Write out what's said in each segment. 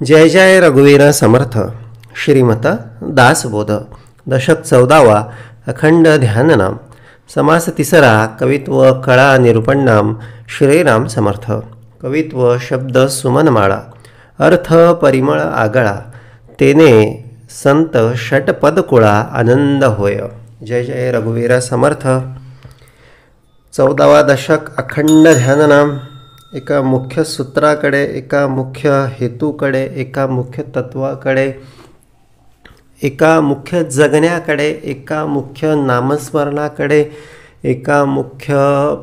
जय जय रघुवीर समर्थ. श्रीमत दासबोध. दशक 14वा. अखंड ध्याननाम. समास तिसरा. कवित्व कळा निरूपणनाम. श्रीराम समर्थ. कवित्व शब्द सुमनमाळा. अर्थ परिमळ आगळा. तेने संत षटपदकुळा आनंद होय. जय जय रघुवीर समर्थ. 14वा दशक अखंड ध्याननाम. एका मुख्य सूत्राकडे, एका मुख्य हेतूकडे, एका मुख्य तत्वाकडे, एका मुख्य जगण्याकडे, एका मुख्य नामस्मरणाकडे, एका मुख्य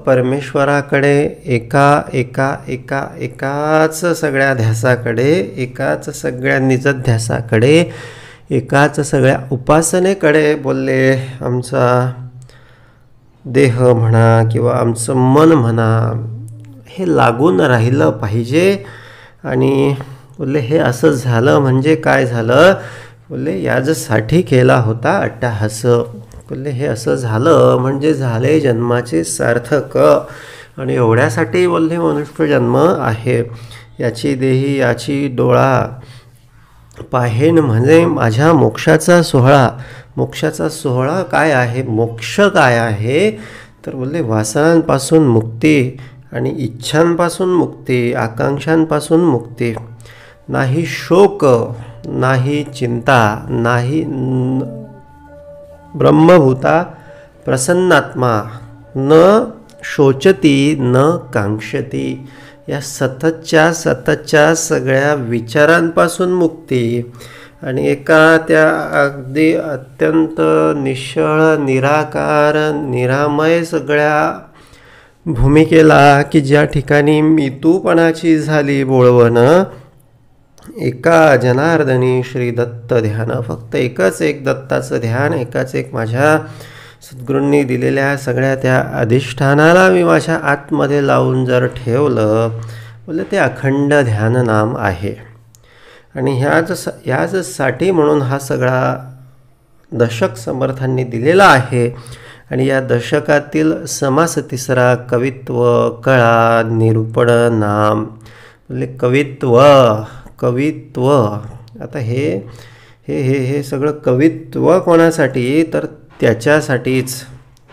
परमेश्वराकडे, एकाच सगळ्या ध्यासाकडे, एकाच सगळ्या निजध्यासाकडे, एकाच सगळ्या उपासनेकडे बोलले. आमचा देह म्हणा किंवा आमचं मन म्हणा हे लागून राहिलं पाहिजे. आणि बोलले हे असं झालं म्हणजे काय झालं. बोलले याजसाठी केला होता अट्टहास. बोलले हे असं झालं म्हणजे झाले जन्माचे सार्थक. आणि एवढ्यासाठी बोलले मनुष्य जन्म आहे. याची देही याची डोळा पाहेन म्हणजे माझ्या मोक्षाचा सोहळा. मोक्षाचा सोहळा काय आहे, मोक्ष काय आहे तर बोलले वासनांपासून मुक्ती आणि इच्छांपासून मुक्ती, आकांक्षांपासून मुक्ती. नाही शोक, नाही चिंता, नाही ब्रह्मभूता प्रसन्नात्मा, न शोचती न कांक्षती. या सततच्या सगळ्या विचारांपासून मुक्ती. आणि एका त्या अगदी अत्यंत निश्चळ निराकार निरामय सगळ्या भूमिकेला की ज्या ठिकाणी मितूपणाची झाली बोळवण. एका जनार्दनी श्री दत्त ध्यान. फक्त एकच एक दत्ताचं ध्यान, एकाच एक माझ्या सद्गुरूंनी दिलेल्या सगळ्या त्या अधिष्ठानाला मी माझ्या आतमध्ये लावून जर ठेवलं बोलले ते अखंड ध्याननाम आहे. आणि ह्याचसाठी म्हणून हा सगळा दशक समर्थांनी दिलेला आहे. आणि या दशकातील समास तिसरा कवित्व कळा निरूपण नाम. म्हणजे कवित्व आता हे सगळं कवित्व कोणासाठी तर त्याच्यासाठीच.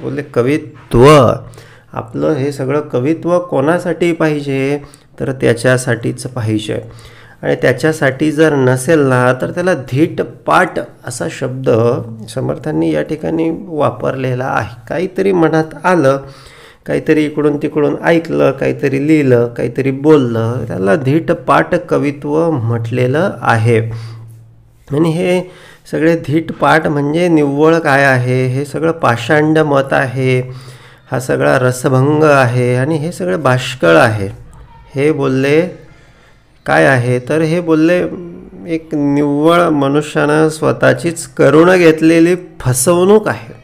बोलले कवित्व आपलं हे सगळं कवित्व कोणासाठी पाहिजे तर त्याच्यासाठीच पाहिजे. आणि त्याच्यासाठी जर नसेल ना तर त्याला धीटपाट असा शब्द समर्थांनी या ठिकाणी वापरलेला आहे. काहीतरी मनात आलं, काहीतरी इकडून तिकडून ऐकलं, काहीतरी लिहिलं, काहीतरी बोललं, त्याला धीटपाट कवित्व म्हटलेलं आहे. आणि हे सगळे धीटपाट म्हणजे निव्वळ काय आहे, हे सगळं पाषांड मत आहे, हा सगळा रसभंग आहे आणि हे सगळं बाष्कळ आहे. हे बोलले काय आहे तर हे बोलले एक निव्वळ मनुष्यानं स्वतःचीच करून घेतलेली फसवणूक आहे.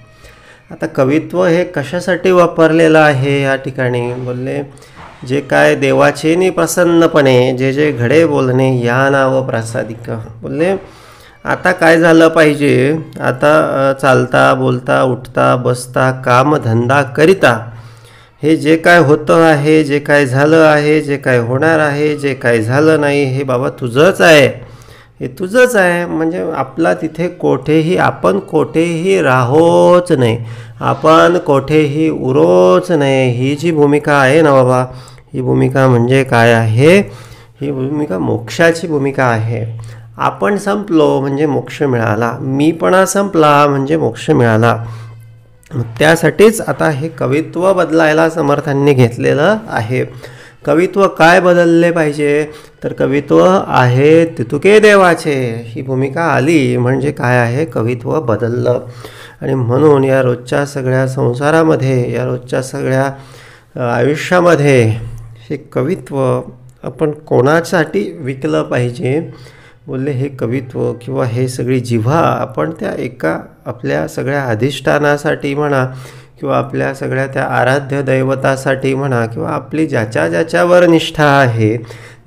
आता कवित्व हे कशासाठी वापरलेलं आहे या ठिकाणी. बोलले जे काय देवाचे नि प्रसन्नपणे जे जे घडे बोलणे या नाव प्रासादिक. बोलले आता काय झालं पाहिजे, आता चालता बोलता उठता बसता कामधंदा करिता हे जे काय होतं आहे, जे काय झालं आहे, जे काय होणार आहे, जे काय झालं नाही हे बाबा तुझंच आहे, हे तुझंच आहे. म्हणजे आपला तिथे आपण कोठेही राहोच नाही, आपण कोठेही उरोच नाही. ही जी भूमिका आहे ना बाबा, ही भूमिका म्हणजे काय आहे, ही भूमिका मोक्षाची भूमिका आहे. आपण संपलो म्हणजे मोक्ष मिळाला, मीपणा संपला म्हणजे मोक्ष मिळाला. त्यासाठीच आता हे कवित्व बदलायला समर्थांनी घेतलेलं आहे. कवित्व काय बदलले पाहिजे तर कवित्व आहे तितुके देवाचे ही भूमिका आली म्हणजे काय आहे, कवित्व बदललं. आणि म्हणून या रोजच्या सगळ्या संसारामध्ये, या रोजच्या सगळ्या आयुष्यामध्ये हे कवित्व आपण कोणासाठी विकलं पाहिजे. बोलले हे कवित्व किंवा हे सगळी जिव्हा आपण त्या एका आपल्या सगळ्या अधिष्ठानासाठी म्हणा किंवा आपल्या सगळ्या त्या आराध्य दैवतासाठी म्हणा किंवा आपली ज्याच्यावर निष्ठा आहे,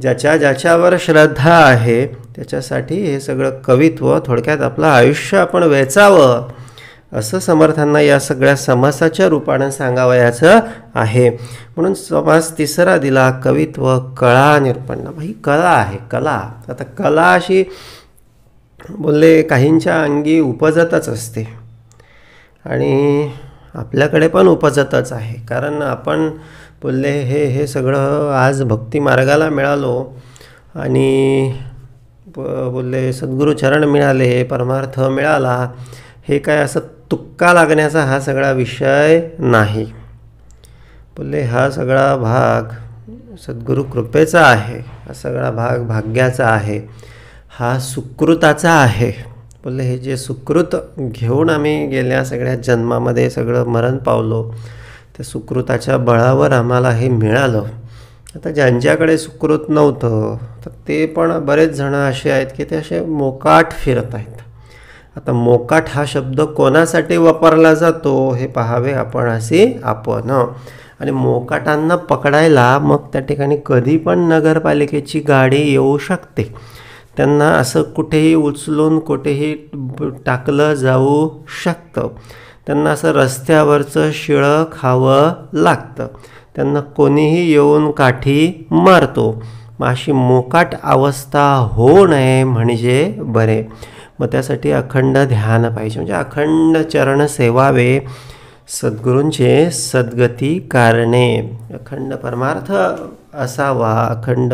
ज्याच्यावर श्रद्धा आहे त्याच्यासाठी हे सगळं कवित्व थोडक्यात आपलं आयुष्य आपण वेचावं असं समर्थांना या सगळ्या समासाच्या रूपानं सांगावयाचं आहे. म्हणून समास तिसरा दिला कवित्व कळा निरूपण. ही कला आहे, कला. आता कला अशी बोलले काहींच्या अंगी उपजतच असते आणि आपल्याकडे पण उपजतच आहे. कारण आपण बोलले हे सगळं आज भक्ती मार्गाला मिळालो आणि बोलले सद्गुरू चरण मिळाले, परमार्थ मिळाला, हे काय असं तुक्का लागण्याचा हा सगळा विषय नाही. बोलले हा सगळा भाग सद्गुरू कृपेचा आहे, हा सगळा भाग भाग्याचा आहे, हा सुकृताचा आहे. बोलले हे जे सुकृत घेऊन आम्ही गेल्या सगळ्या जन्मामध्ये सगळं मरण पावलो, त्या सुकृताच्या बळावर आम्हाला हे मिळालं. आता ज्यांच्याकडे सुकृत नव्हतं तर ते पण बरेच जण असे आहेत की ते असे मोकाट फिरत आहेत. आता मोकाट हा शब्द कोणासाठी वापरला जातो हे पाहावे आपण आपण. आणि मोकाटांना पकडायला मग त्या ठिकाणी कधी पण नगरपालिकेची गाडी येऊ शकते. त्यांना असं कुठेही उचलून कुठेही टाकलं जाऊ शकतं. त्यांना असं रस्त्यावरचं शिळं खावं लागतं. त्यांना कोणीही येऊन काठी मारतो. मग अशी मोकाट अवस्था होऊ नये म्हणजे बरे. मग त्यासाठी अखंड ध्यान पाहिजे, म्हणजे अखंड चरण सेवावे, सद्गुरूंचे सद्गती कारणे, अखंड परमार्थ असावा, अखंड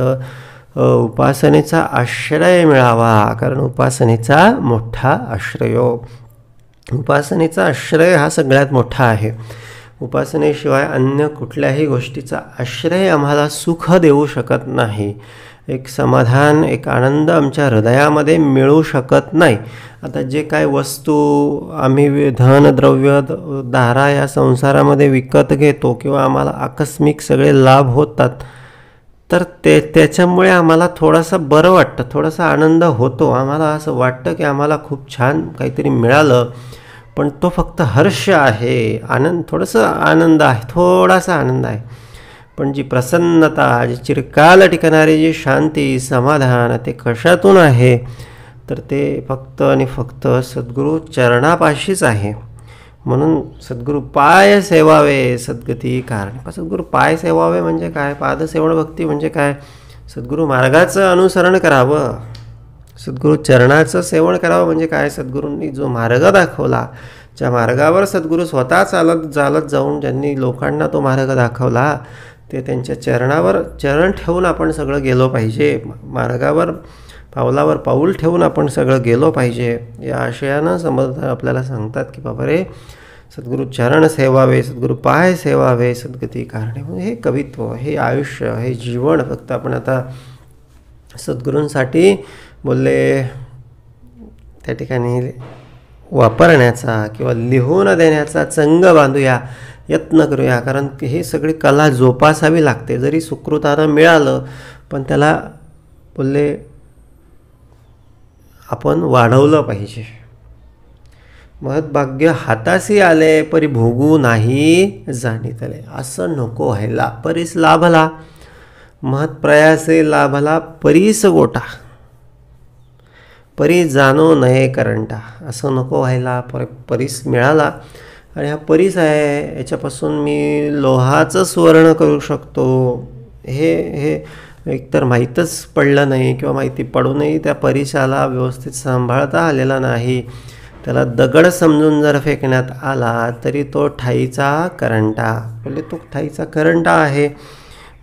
उपासनेचा आश्रय मिळावा. कारण उपासनेचा मोठा आश्रय, उपासनेचा आश्रय हा सगळ्यात मोठा आहे. उपासनेशिवाय अन्य कुठल्याही गोष्टीचा आश्रय आम्हाला सुख देऊ शकत नाही. एक समाधान, एक आनंद आमच्या हृदयामध्ये मिळू शकत नाही. आता जे काय वस्तू आम्ही धनद्रव्य दारा या संसारामध्ये विकत घेतो किंवा आम्हाला आकस्मिक सगळे लाभ होतात, तर त्याच्यामुळे आम्हाला थोडंसं बरं वाटतं, थोडासा आनंद होतो. आम्हाला असं वाटतं की आम्हाला खूप छान काहीतरी मिळालं, पण तो फक्त हर्ष आहे, आनंद, थोडंसं आनंद आहे, थोडासा आनंद आहे. पण जी प्रसन्नता, जी चिरकाल टिकणारी जी शांती, समाधान, ते कशातून आहे तर ते फक्त आणि फक्त सद्गुरू चरणापाशीच आहे. म्हणून सद्गुरू पाय सेवावे सद्गती कारण. सद्गुरू पाय सेवावे म्हणजे काय? पादसेवण भक्ती म्हणजे काय? सद्गुरू मार्गाचं अनुसरण करावं, सद्गुरू चरणाचं सेवन करावं म्हणजे काय? सद्गुरूंनी जो मार्ग दाखवला, ज्या मार्गावर सद्गुरू स्वतः चालत जाऊन ज्यांनी लोकांना तो मार्ग दाखवला, ते त्यांच्या चरणावर चरण ठेवून आपण सगळं गेलो पाहिजे. मार्गावर पावलावर पाऊल ठेवून आपण सगळं गेलो पाहिजे. या आशयानं समर्थ आपल्याला सांगतात की बाबा रे, सद्गुरू चरण सेवावे, सद्गुरू पाय सेवावे सद्गती कारणे. म्हणजे हे कवित्व, हे आयुष्य, हे जीवन फक्त आपण आता सद्गुरूंसाठी बोलले त्या ठिकाणी वापरण्याचा किंवा लिहून देण्याचा चंग बांधूया, यत्न करूया. कारण हे सगळी कला जोपासावी लागते. जरी सुकृतानं मिळालं पण त्याला बोलले आपण वाढवलं पाहिजे. महत्भाग्य हाताशी आले परी भोगू नाही जाणीतले, असं नको व्हायला. परीस लाभला महत्प्रयासे लाभला परीस गोटा, परी जाणो नये करंटा, असं नको व्हायला. परीस मिळाला आणि हा परीस आहे, याच्यापासून मी लोहाचं सुवर्ण करू शकतो, हे एकतर माहीतच पडलं नाही किंवा माहिती पडूनही त्या परीसाला व्यवस्थित सांभाळता आलेला नाही. त्याला दगड समजून जर फेकण्यात आला तरी तो ठाईचा करंटा, म्हणजे तो ठाईचा करंटा आहे.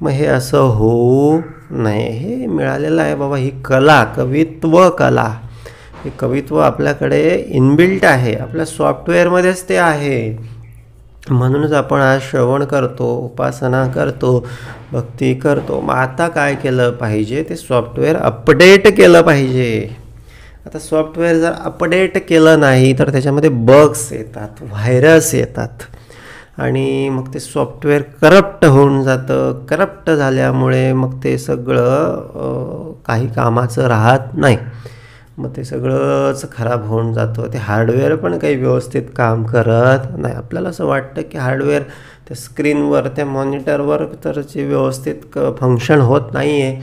मग हे असं होऊ नये. हे मिळालेलं आहे बाबा, ही कला, कवित्व कला. हे कवित्व आपल्याकडे इनबिल्ट आहे, आपल्या सॉफ्टवेअरमध्येच ते आहे. म्हणूनच आपण आज श्रवण करतो, उपासना करतो, भक्ती करतो. मग आता काय केलं पाहिजे? ते सॉफ्टवेअर अपडेट केलं पाहिजे. आता सॉफ्टवेअर जर अपडेट केलं नाही तर त्याच्यामध्ये बग्स येतात, व्हायरस येतात आणि मग ते सॉफ्टवेअर करप्ट होऊन जातं. करप्ट झाल्यामुळे मग ते सगळं काही कामाचं राहत नाही. मग ते सगळंच खराब होऊन जातं. ते हार्डवेअर पण काही व्यवस्थित काम करत नाही. आपल्याला असं वाटतं की हार्डवेअर त्या स्क्रीनवर, त्या मॉनिटरवर तर जे व्यवस्थित फंक्शन होत नाही आहे,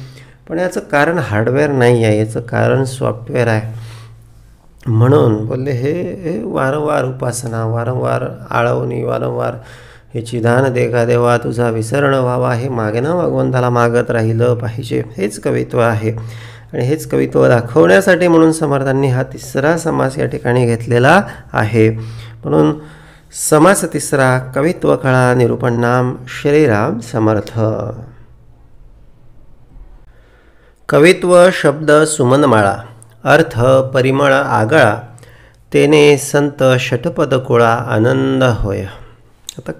पण याचं कारण हार्डवेअर नाही आहे, याचं कारण सॉफ्टवेअर आहे. म्हणून बोलले हे वारंवार उपासना, वारंवार आळवणी, वारंवार हे चिदान देगा देवा तुझा विसरण व्हावा, हे मागणं भगवंताला मागत राहिलं पाहिजे. हेच कवित्व आहे. आणि हेच कवित्व दाखवण्यासाठी म्हणून समर्थांनी हा तिसरा समास या ठिकाणी घेतलेला आहे. म्हणून समास तिसरा, कवित्व कळा निरूपण नाम श्रीराम समर्थ. कवित्व शब्द सुमनमाळा, अर्थ परिमळ आगळा, तेने संत षटपद कुळा आनंद होय. आता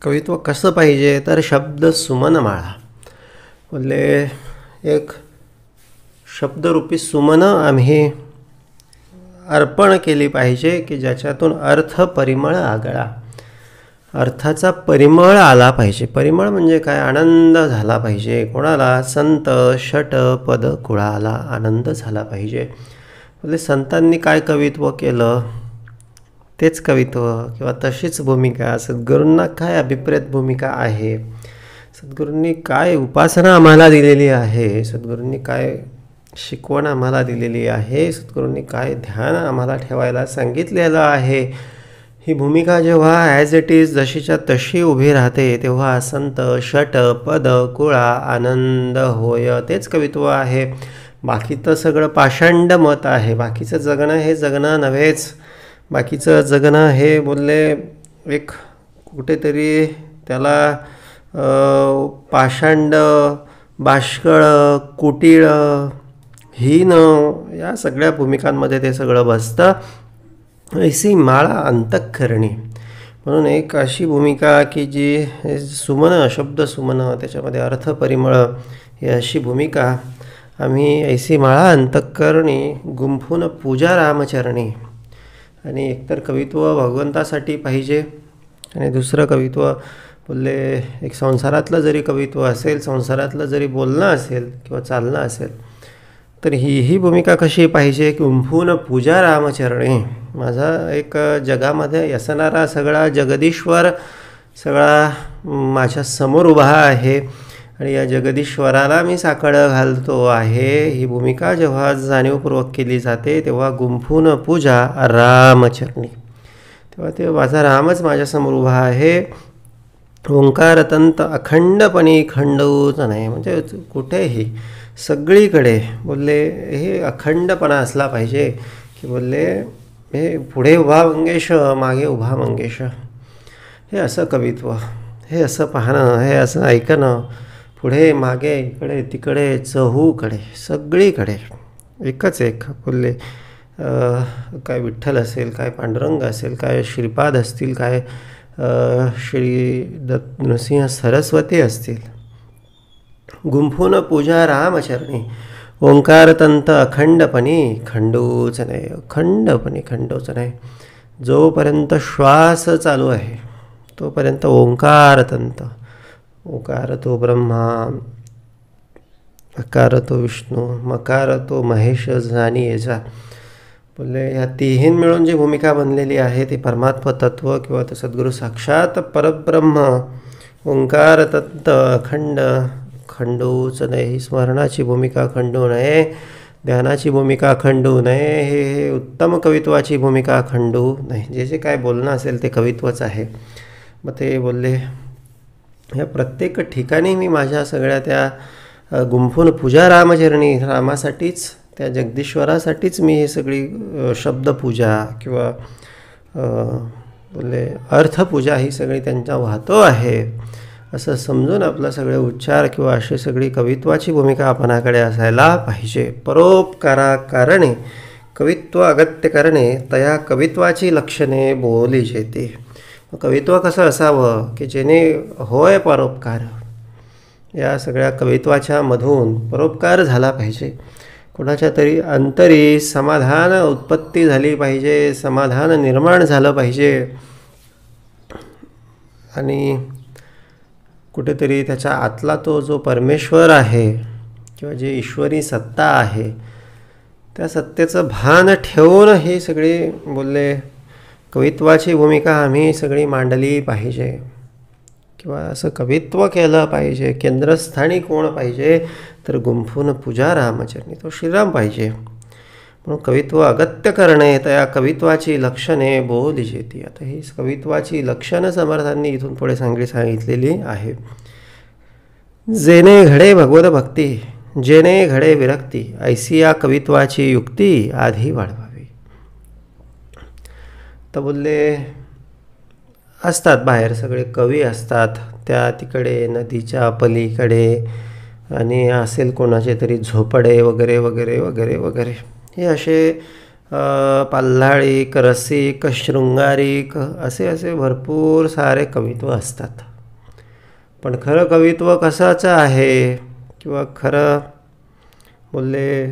कवित्व कसं पाहिजे तर शब्द सुमनमाळा, बोलले एक शब्दरूपी सुमन आम्ही अर्पण केली पाहिजे की ज्याच्यातून अर्थ परिमळ आगळा, अर्थाचा परिमळ आला पाहिजे. परिमळ म्हणजे काय? आनंद झाला पाहिजे. कोणाला? संत षटपद कुळाला आनंद झाला पाहिजे. म्हणजे संतांनी काय कवित्व केलं तेच कवित्व किंवा तशीच भूमिका. सद्गुरूंना काय अभिप्रेत भूमिका आहे, सद्गुरूंनी काय उपासना आम्हाला दिलेली आहे, सद्गुरूंनी काय शिकवण आम्हाला दिलेली आहे, सद्गुरूंनी काय ध्यान आम्हाला ठेवायला सांगितलेलं आहे, ही भूमिका जेव्हा ॲज इट इज जशीच्या तशी उभी राहते तेव्हा संत षट पद कुळा आनंद होय, तेच कवित्व आहे. बाकीचं सगळं पाषांड मत आहे. बाकीचं जगणं हे जगणं नव्हेच. बाकीचं जगणं हे बोलले एक कुठेतरी त्याला पाषांड, बाष्कळ, कुटीळ, हीन या सगळ्या भूमिकांमध्ये ते सगळं बसतं. ऐसी माळा अंतःकरणी, म्हणून एक अशी भूमिका की जी सुमन, शब्द सुमन, त्याच्यामध्ये अर्थ परिमळ, ही अशी भूमिका आम्ही ऐसी माळा अंतःकरणी गुंफून पूजा रामचरणी. आणि एकतर कवित्व भगवंतासाठी पाहिजे आणि दुसरं कवित्व बोलले एक संसारातलं जरी कवित्व असेल, संसारातलं जरी बोलणं असेल किंवा चालणं असेल तर ही भूमिका कशी पाहिजे? गुंफून पूजा रामचरणी. माझा एक जगामध्ये असणारा सगळा जगदीश्वर सगळा माझ्या समोर उभा आहे आणि या जगदीश्वराला मी साकडं घालतो आहे. ही भूमिका जेव्हा जाणीवपूर्वक केली जाते तेव्हा गुंफून पूजा रामचरणी, तेव्हा ते माझा रामच माझ्यासमोर उभा आहे. ओंकारतंत अखंडपणी खंडूच नाही, म्हणजे कुठेही सगळीकडे बोलले हे अखंडपणा असला पाहिजे की बोलले हे पुढे उभा मंगेश, मागे उभा मंगेश, हे असं कवित्व, हे असं पाहणं, हे असं ऐकणं, पुढे मागे इकडे तिकडे चहूकडे सगळीकडे एकच एक बोलले. काय विठ्ठल असेल, काय पांडुरंग असेल, काय श्रीपाद असतील, काय श्री नृसिंह सरस्वती असतील. गुंफून पूजा रामचरणी, ओंकारतंत अखंडपणी खंडूच नाही, अखंडपणी खंडूच नाही. जोपर्यंत श्वास चालू आहे तोपर्यंत ओंकारतंत, ओकार तो ब्रह्मा, अकार तो विष्णू, मकार तो महेश जाणी येजा. बोलले ह्या तिहीन मिळून जी भूमिका बनलेली आहे ती परमात्मा तत्व किंवा ते सद्गुरू साक्षात परब्रह्म ओंकार तत्त अखंड खंडूच नये. ही स्मरणाची भूमिका खंडू नये, ध्यानाची भूमिका खंडू नये, हे उत्तम कवित्वाची भूमिका खंडू नाही. जे काय बोलणं असेल ते कवित्वच आहे. मग ते बोलले ह्या प्रत्येक ठिकाणी मी माझ्या सगळ्या त्या गुंफून पूजा रामचरणी, रामासाठीच, त्या जगदीश्वरासाठीच मी ही सगळी शब्दपूजा किंवा बोलले अर्थपूजा ही सगळी त्यांच्या वाहतो आहे असं समजून आपलं सगळे उच्चार किंवा अशी सगळी कवित्वाची भूमिका आपणाकडे असायला पाहिजे. परोपकारा कारणे कवित्व अगत्य करणे, तया कवित्वाची लक्षणे बोली जेते. कवित्व कसं असावं की जेणे होय परोपकार, या सगळ्या कवित्वाच्या मधून परोपकार झाला पाहिजे. कोणाच्या तरी अंतरी समाधान उत्पत्ती झाली पाहिजे, समाधान निर्माण झालं पाहिजे आणि कुठेतरी त्याच्या आतला तो जो परमेश्वर आहे किंवा जी ईश्वरी सत्ता आहे त्या सत्तेचं भान ठेवून ही सगळी बोलले कवित्वाची भूमिका आम्ही सगळी मांडली पाहिजे किंवा असं कवित्व केलं पाहिजे. केंद्रस्थानी कोण पाहिजे तर गुंफून पूजा रामचरणी, तो श्रीराम पाहिजे. म्हणून कवित्व अगत्य करणे तया कवित्वाची लक्षणे बोधिजेती. आता ही कवित्वाची लक्षणं समर्थांनी इथून पुढे सांगितलेली आहे. जेणे घडे भगवत भक्ती, जेणे घडे विरक्ती, ऐसी या कवित्वाची युक्ती आधी वाढवावी. तर बोलले असतात बाहेर सगळे कवी असतात, त्या तिकडे नदीच्या पलीकडे, आणि असेल कोणाचे तरी झोपडे वगैरे वगैरे वगैरे वगैरे. हे असे पाल्हाळिक, रसिक, शृंगारिक असे असे भरपूर सारे कवित्व असतात. पण खरं कवित्व कशाचं आहे किंवा खरं बोलले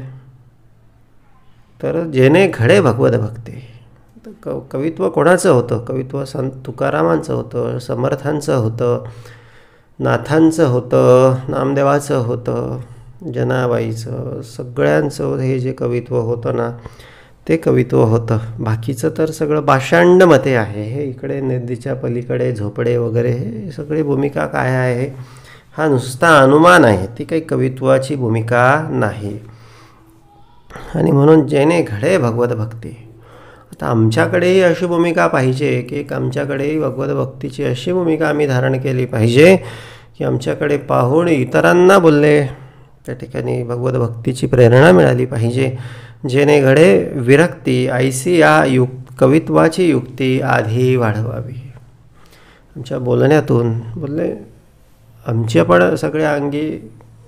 तर जेणे घडे भगवत भक्ती. कवित्व कोणाचं होतं? कवित्व संत तुकारामांचं होतं, समर्थांचं होतं, नाथांचं होतं, नामदेवाचं होतं, जनाबाईचं, सगळ्यांचं हे जे कवित्व होतं ना ते कवित्व होतं. बाकीचं तर सगळं भाषांड मते आहे. हे इकडे नदीच्या पलीकडे झोपडे वगैरे हे सगळी भूमिका काय आहे हा नुसता अनुमान आहे, ती काही कवित्वाची भूमिका नाही. आणि म्हणून जेणे घडे भगवत भक्ती. आता आमच्याकडेही अशी भूमिका पाहिजे की आमच्याकडेही भगवत भक्तीची अशी भूमिका आम्ही धारण केली पाहिजे की आमच्याकडे पाहून इतरांना बोलले त्या ठिकाणी भगवत भक्तीची प्रेरणा मिळाली पाहिजे. जेणे घडे विरक्ती, ऐसी या कवित्वाची युक्ती आधी वाढवावी. आमच्या बोलण्यातून बोलले आमच्या पण सगळ्या अंगी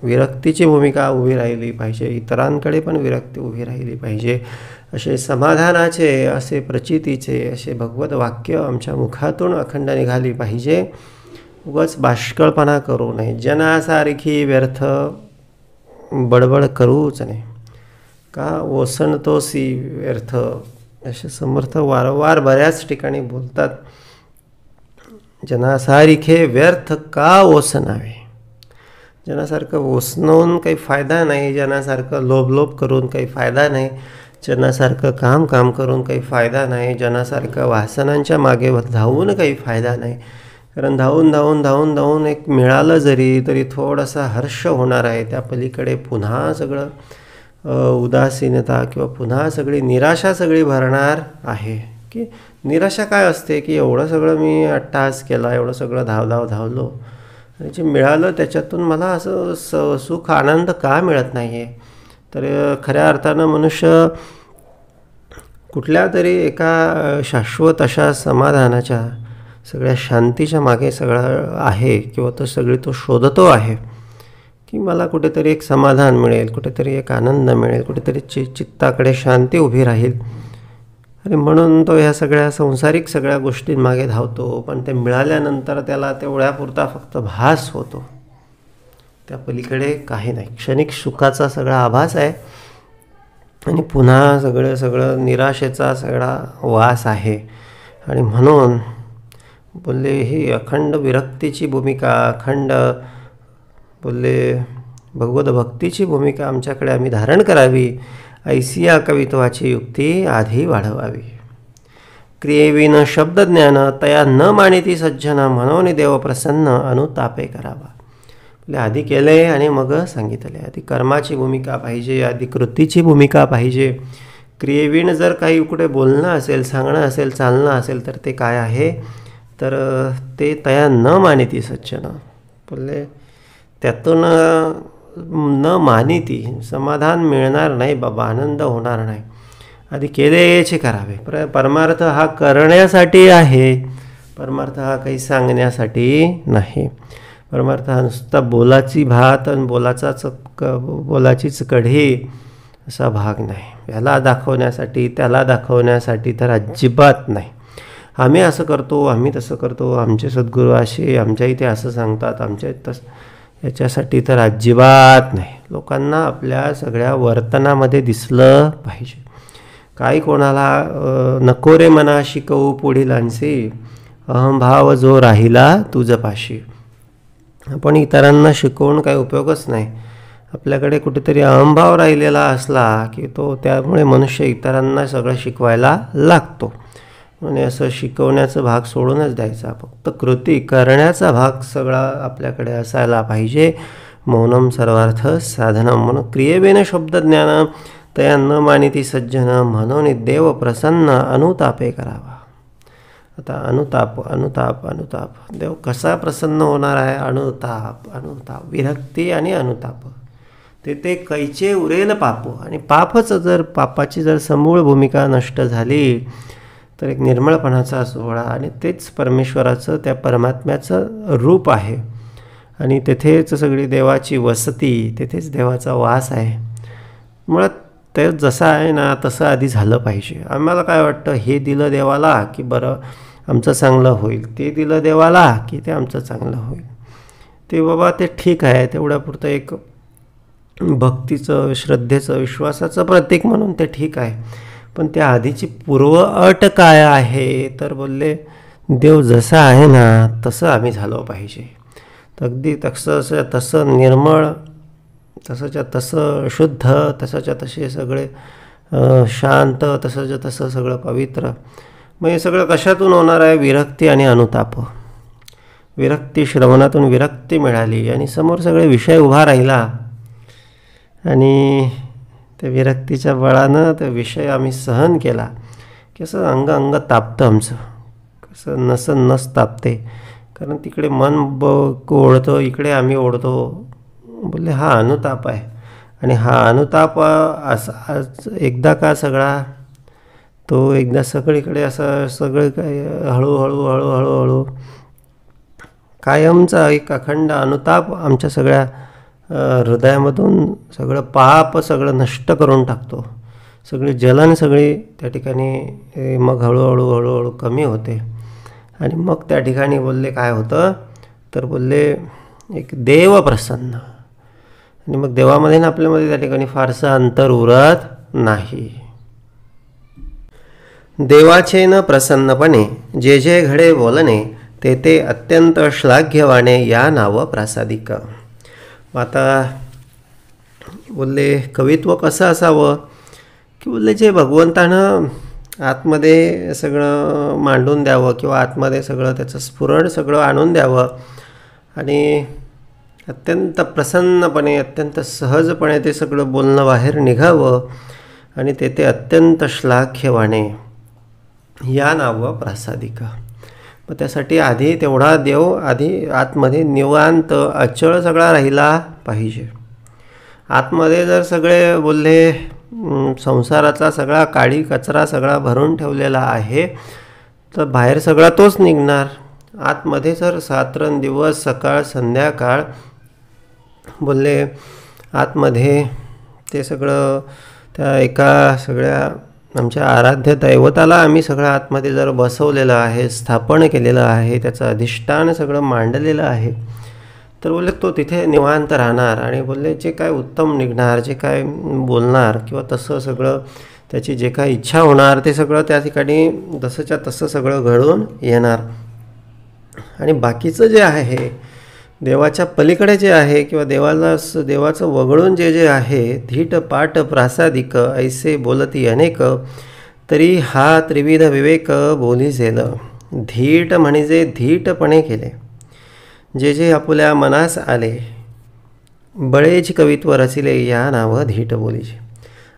विरक्तीची भूमिका उभी राहिली पाहिजे, इतरांकडे पण विरक्ती उभी राहिली पाहिजे. असे समाधानाचे, असे प्रचितीचे, असे भगवत वाक्य आमच्या मुखातून अखंड निघाली पाहिजे. उगाच बाष्कळपणा करू नये, जनासारखी व्यर्थ बडबड करूच नाही. का ओसणतोसी व्यर्थ असे समर्थ वारंवार बऱ्याच ठिकाणी बोलतात. जनासारिखे व्यर्थ का ओसणावे. जनासारखं ओसणून काही फायदा नाही, जनासारखं लोभ करून काही फायदा नाही, जनासारखं काम करून काही फायदा नाही, जनासारखं वासनांच्या मागे धावून काही फायदा नाही. कारण धावून एक मिळालं जरी तरी थोडासा हर्ष होणार आहे. त्या पलीकडे पुन्हा सगळं उदासीनता किंवा पुन्हा सगळी निराशा सगळी भरणार आहे. की निराशा काय असते की एवढं सगळं मी अट्टाहास केला, एवढं सगळं धावलो आणि जे मिळालं त्याच्यातून मला असं सुख आनंद का मिळत नाही आहे. तर खऱ्या अर्थानं मनुष्य कुठल्या तरी एका शाश्वत अशा समाधानाच्या, सगळ्या शांतीच्या मागे सगळं आहे किंवा तो शोधतो आहे की मला कुठेतरी एक समाधान मिळेल, कुठेतरी एक आनंद मिळेल, कुठेतरी चित्ताकडे शांती उभी राहील. आणि म्हणून तो ह्या सगळ्या संसारिक सगळ्या गोष्टींमागे धावतो. पण ते मिळाल्यानंतर त्याला तेवढ्यापुरता फक्त भास होतो, त्या पलीकडे काही नाही. क्षणिक सुखाचा सगळा आभास आहे आणि पुन्हा सगळं निराशेचा सगळा वास आहे. आणि म्हणून बोलले ही अखंड विरक्तीची भूमिका, अखंड बोलले भगवत भक्तीची भूमिका आमच्याकडे आम्ही धारण करावी. ऐसी या कवित्वाची युक्ती आधी वाढवावी. क्रियेविन शब्दज्ञान तया न मानिती सज्जन, म्हणून देव प्रसन्न अनुतापे करावा. बोले आधी केले आणि मग सांगितले. आधी कर्माची भूमिका पाहिजे, आधी कृतीची भूमिका पाहिजे. क्रियेविन जर काही कुठे बोलणं असेल, सांगणं असेल, चालणं असेल तर ते काय आहे तर ते तया न मानिती सज्जन. बोलले त्यातून न मानिती समाधान मिळणार नाही बाबा, आनंद होणार नाही. आधी केलेचे करावे. परमार्थ हा करण्यासाठी आहे, परमार्थ हा काही सांगण्यासाठी नाही. परमार्थ हा नुसता बोलाची भात आणि बोलाचीच कढी असा भाग नाही. याला दाखवण्यासाठी त्याला दाखवण्यासाठी तर अजिबात नाही. आम्ही असं करतो, आम्ही तसं करतो, आमचे सद्गुरू असे आमच्या इथे असं सांगतात, आमच्या याच्यासाठी तर अजिबात नाही. लोकांना आपल्या सगळ्या वर्तनामध्ये दिसलं पाहिजे. काही कोणाला नको रे मना शिकवू पुढीलांचे, अहंभाव जो राहिला तुझपाशी. आपण इतरांना शिकवून काही उपयोगच नाही. आपल्याकडे कुठेतरी अहंभाव राहिलेला असला की त्यामुळे मनुष्य इतरांना सगळं शिकवायला लागतो. म्हणजे असं शिकवण्याचा भाग सोडूनच द्यायचा, फक्त कृती करण्याचा भाग सगळा आपल्याकडे असायला पाहिजे. मौनम सर्वार्थ साधनम. म्हणून क्रियेवेन शब्दज्ञान तया न मानिती सज्जन म्हणून देव प्रसन्न अनुतापे करावा. आता अनुताप देव कसा प्रसन्न होणार आहे? अनुताप विरक्ती आणि अनुताप. ते कैचे उरेल पाप. आणि पापाची जर समूळ भूमिका नष्ट झाली तर एक निर्मळपणाचा सोहळा आणि तेच परमेश्वराचं, त्या परमात्म्याचं रूप आहे. आणि तेथेच सगळी देवाची वसती, तेथेच देवाचा वास आहे. मुळात ते जसं आहे ना तसं आधी झालं पाहिजे. आम्हाला काय वाटतं, हे दिलं देवाला की बरं आमचं चांगलं होईल, ते दिलं देवाला की ते आमचं चांगलं होईल. ते बाबा ते ठीक आहे, तेवढ्यापुरतं एक भक्तीचं, श्रद्धेचं, विश्वासाचं प्रतीक म्हणून ते ठीक आहे. पण त्या आधीची पूर्व अट काय आहे? तर बोलले देव जसा आहे ना तसं आम्ही झालो पाहिजे. अगदी तसं निर्मळ, तसंच्या तसं शुद्ध, तसंच्या तसे सगळे शांत, तसंच्या तसं सगळं पवित्र. मग हे सगळं कशातून होणार आहे? विरक्ती आणि अनुताप. विरक्ती, श्रवणातून विरक्ती मिळाली आणि समोर सगळे विषय उभा राहिला आणि त्या विरक्तीच्या बळानं ते विषय आम्ही सहन केला की असं अंग तापतं आमचं, कसं नस तापते. कारण तिकडे मन ओढतं, इकडे आम्ही ओढतो. बोलले हा अनुताप आहे. आणि हा अनुताप आज एकदा का सगळा तो एकदा सगळीकडे असं सगळं काय हळूहळू कायमचा एक अखंड अनुताप आमच्या सगळ्या हृदयामधून सगळं पाप सगळं नष्ट करून टाकतो. सगळी जलन सगळी त्या ठिकाणी मग हळूहळू कमी होते. आणि मग त्या ठिकाणी बोलले काय होतं? तर बोलले एक देव प्रसन्न. आणि मग देवामध्ये ना आपल्यामध्ये त्या ठिकाणी फारसं अंतर उरत नाही. देवाचे न प्रसन्नपणे जे घडे बोलणे ते अत्यंत श्लाघ्यवाणे या नाव प्रासादिक. आता बोलले कवित्व कसं असावं की बोलले जे भगवंतानं आतमध्ये सगळं मांडून द्यावं किंवा आतमध्ये सगळं त्याचं स्फुरण सगळं आणून द्यावं आणि अत्यंत प्रसन्नपणे, अत्यंत सहजपणे ते सगळं बोलणं बाहेर निघावं आणि ते अत्यंत श्लाघ्यवाणे या नाव प्रासादिक. मग त्यासाठी आधी तेवढा देव आधी आतमध्ये निवांत अचळ सगळा राहिला पाहिजे. आतमध्ये जर सगळे बोलले संसाराचा सगळा काळी कचरा सगळा भरून ठेवलेला आहे तर बाहेर सगळा तोच निघणार. आतमध्ये जर रात्रंदिवस सकाळ संध्याकाळ बोलले आतमध्ये ते सगळं त्या एका सगळ्या आमच्या आराध्य दैवताला आम्ही सगळं आतमध्ये जर बसवलेलं आहे, स्थापन केलेलं आहे, त्याचं अधिष्ठान सगळं मांडलेलं आहे तर बोलले तो तिथे निवांत राहणार. आणि बोलले जे काय उत्तम निघणार, जे काय बोलणार किंवा तसं सगळं त्याची जे काय इच्छा होणार ते सगळं त्या ठिकाणी तसंच्या तसं सगळं घडून येणार. आणि बाकीचं जे आहे देवाच्या पलीकडे जे आहे किंवा देवाचं वगळून जे आहे धीट पाट प्रासादिक ऐसे बोलती अनेक तरी हा त्रिविध विवेक बोली झेल. धीट म्हणजे धीटपणे केले जे आपुल्या मनास आले बळेच कवित्व रचिले या नाव धीट बोलीचे.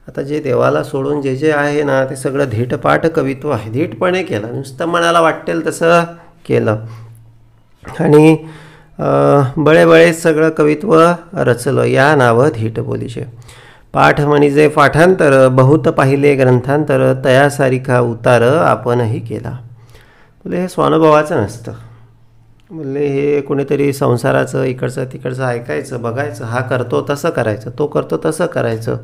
आता जे देवाला सोडून जे आहे ना ते सगळं धीटपाट कवित्व आहे, धीटपणे केलं, नुसतं मनाला वाटेल तसं केलं आणि बळेबळेच सगळं कवित्व रचलं या नाव धीट बोलीचे. पाठ म्हणजे पाठांतर बहुत पाहिले ग्रंथांतर तयासारिखा उतार आपणही केला. बोले हे स्वानुभवाचं नसतं. बोलले हे कोणीतरी संसाराचं इकडचं तिकडचं ऐकायचं, बघायचं, हा करतो तसं करायचं, तो करतो तसं करायचं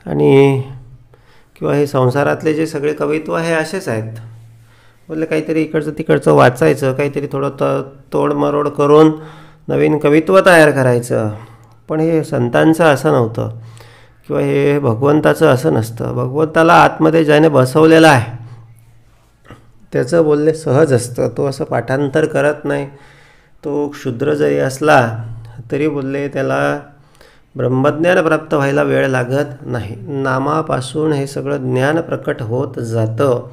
आणि किंवा हे संसारातले जे सगळे कवित्व आहे असेच आहेत. बोलले काहीतरी इकडचं तिकडचं वाचायचं, काहीतरी थोडं तोडमरोड करून नवीन कवित्व तयार करायचं. पण हे संतांचं असं नव्हतं किंवा हे भगवंताचं असं नसतं. भगवंताला आतमध्ये ज्याने बसवलेलं आहे त्याचं बोलले सहज असतं. तो असं पाठांतर करत नाही. तो क्षुद्र जरी असला तरी बोलले त्याला ब्रह्मज्ञान प्राप्त व्हायला वेळ लागत नाही. नामापासून हे सगळं ज्ञान प्रकट होत जातं.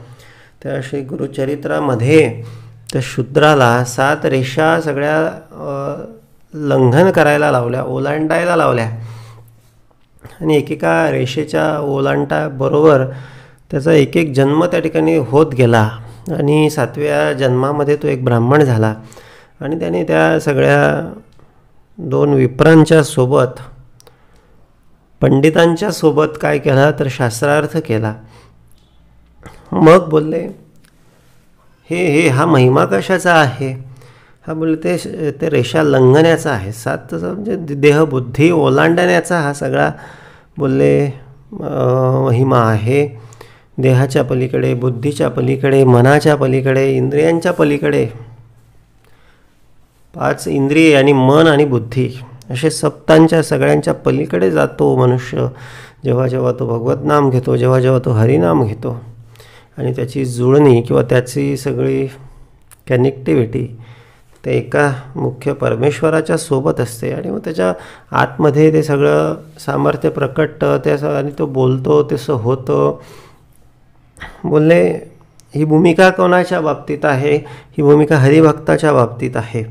त्या श्री गुरुचरित्रामध्ये त्या शूद्राला 7 रेषा सगळ्या लंघन करायला लावल्या, ओलांडायला लावल्या आणि एकेका रेषेच्या ओलांटाबरोबर त्याचा एक एक जन्म त्या ठिकाणी होत गेला आणि 7व्या जन्मामध्ये तो एक ब्राह्मण झाला आणि त्याने त्या सगळ्या 2 विप्रांच्या सोबत, पंडितांच्या सोबत काय केला तर शास्त्रार्थ केला. मग बोलले हे हा महिमा कशाचा आहे? हा बोलले ते रेषा लंघण्याचा आहे. 7 म्हणजे देहबुद्धी ओलांडण्याचा हा सगळा बोलले महिमा आहे. देहाच्या पलीकडे, बुद्धीच्या पलीकडे, मनाच्या पलीकडे, इंद्रियांच्या पलीकडे, 5 इंद्रिय आणि मन आणि बुद्धी असे सप्तांच्या सगळ्यांच्या पलीकडे जातो मनुष्य जेव्हा जेव्हा तो भगवत नाम घेतो, जेव्हा जेव्हा तो हरिनाम घेतो. आणि त्याची जुळणी किंवा त्याची सगळी कनेक्टिव्हिटी ते एका मुख्य परमेश्वराच्या सोबत असते. आणि मग त्याच्या आतमध्ये ते सगळं सामर्थ्य प्रकटतं ते आणि तो बोलतो तसं होतं. बोलले ही भूमिका कोणाच्या बाबतीत आहे? ही भूमिका हरिभक्ताच्या बाबतीत आहे.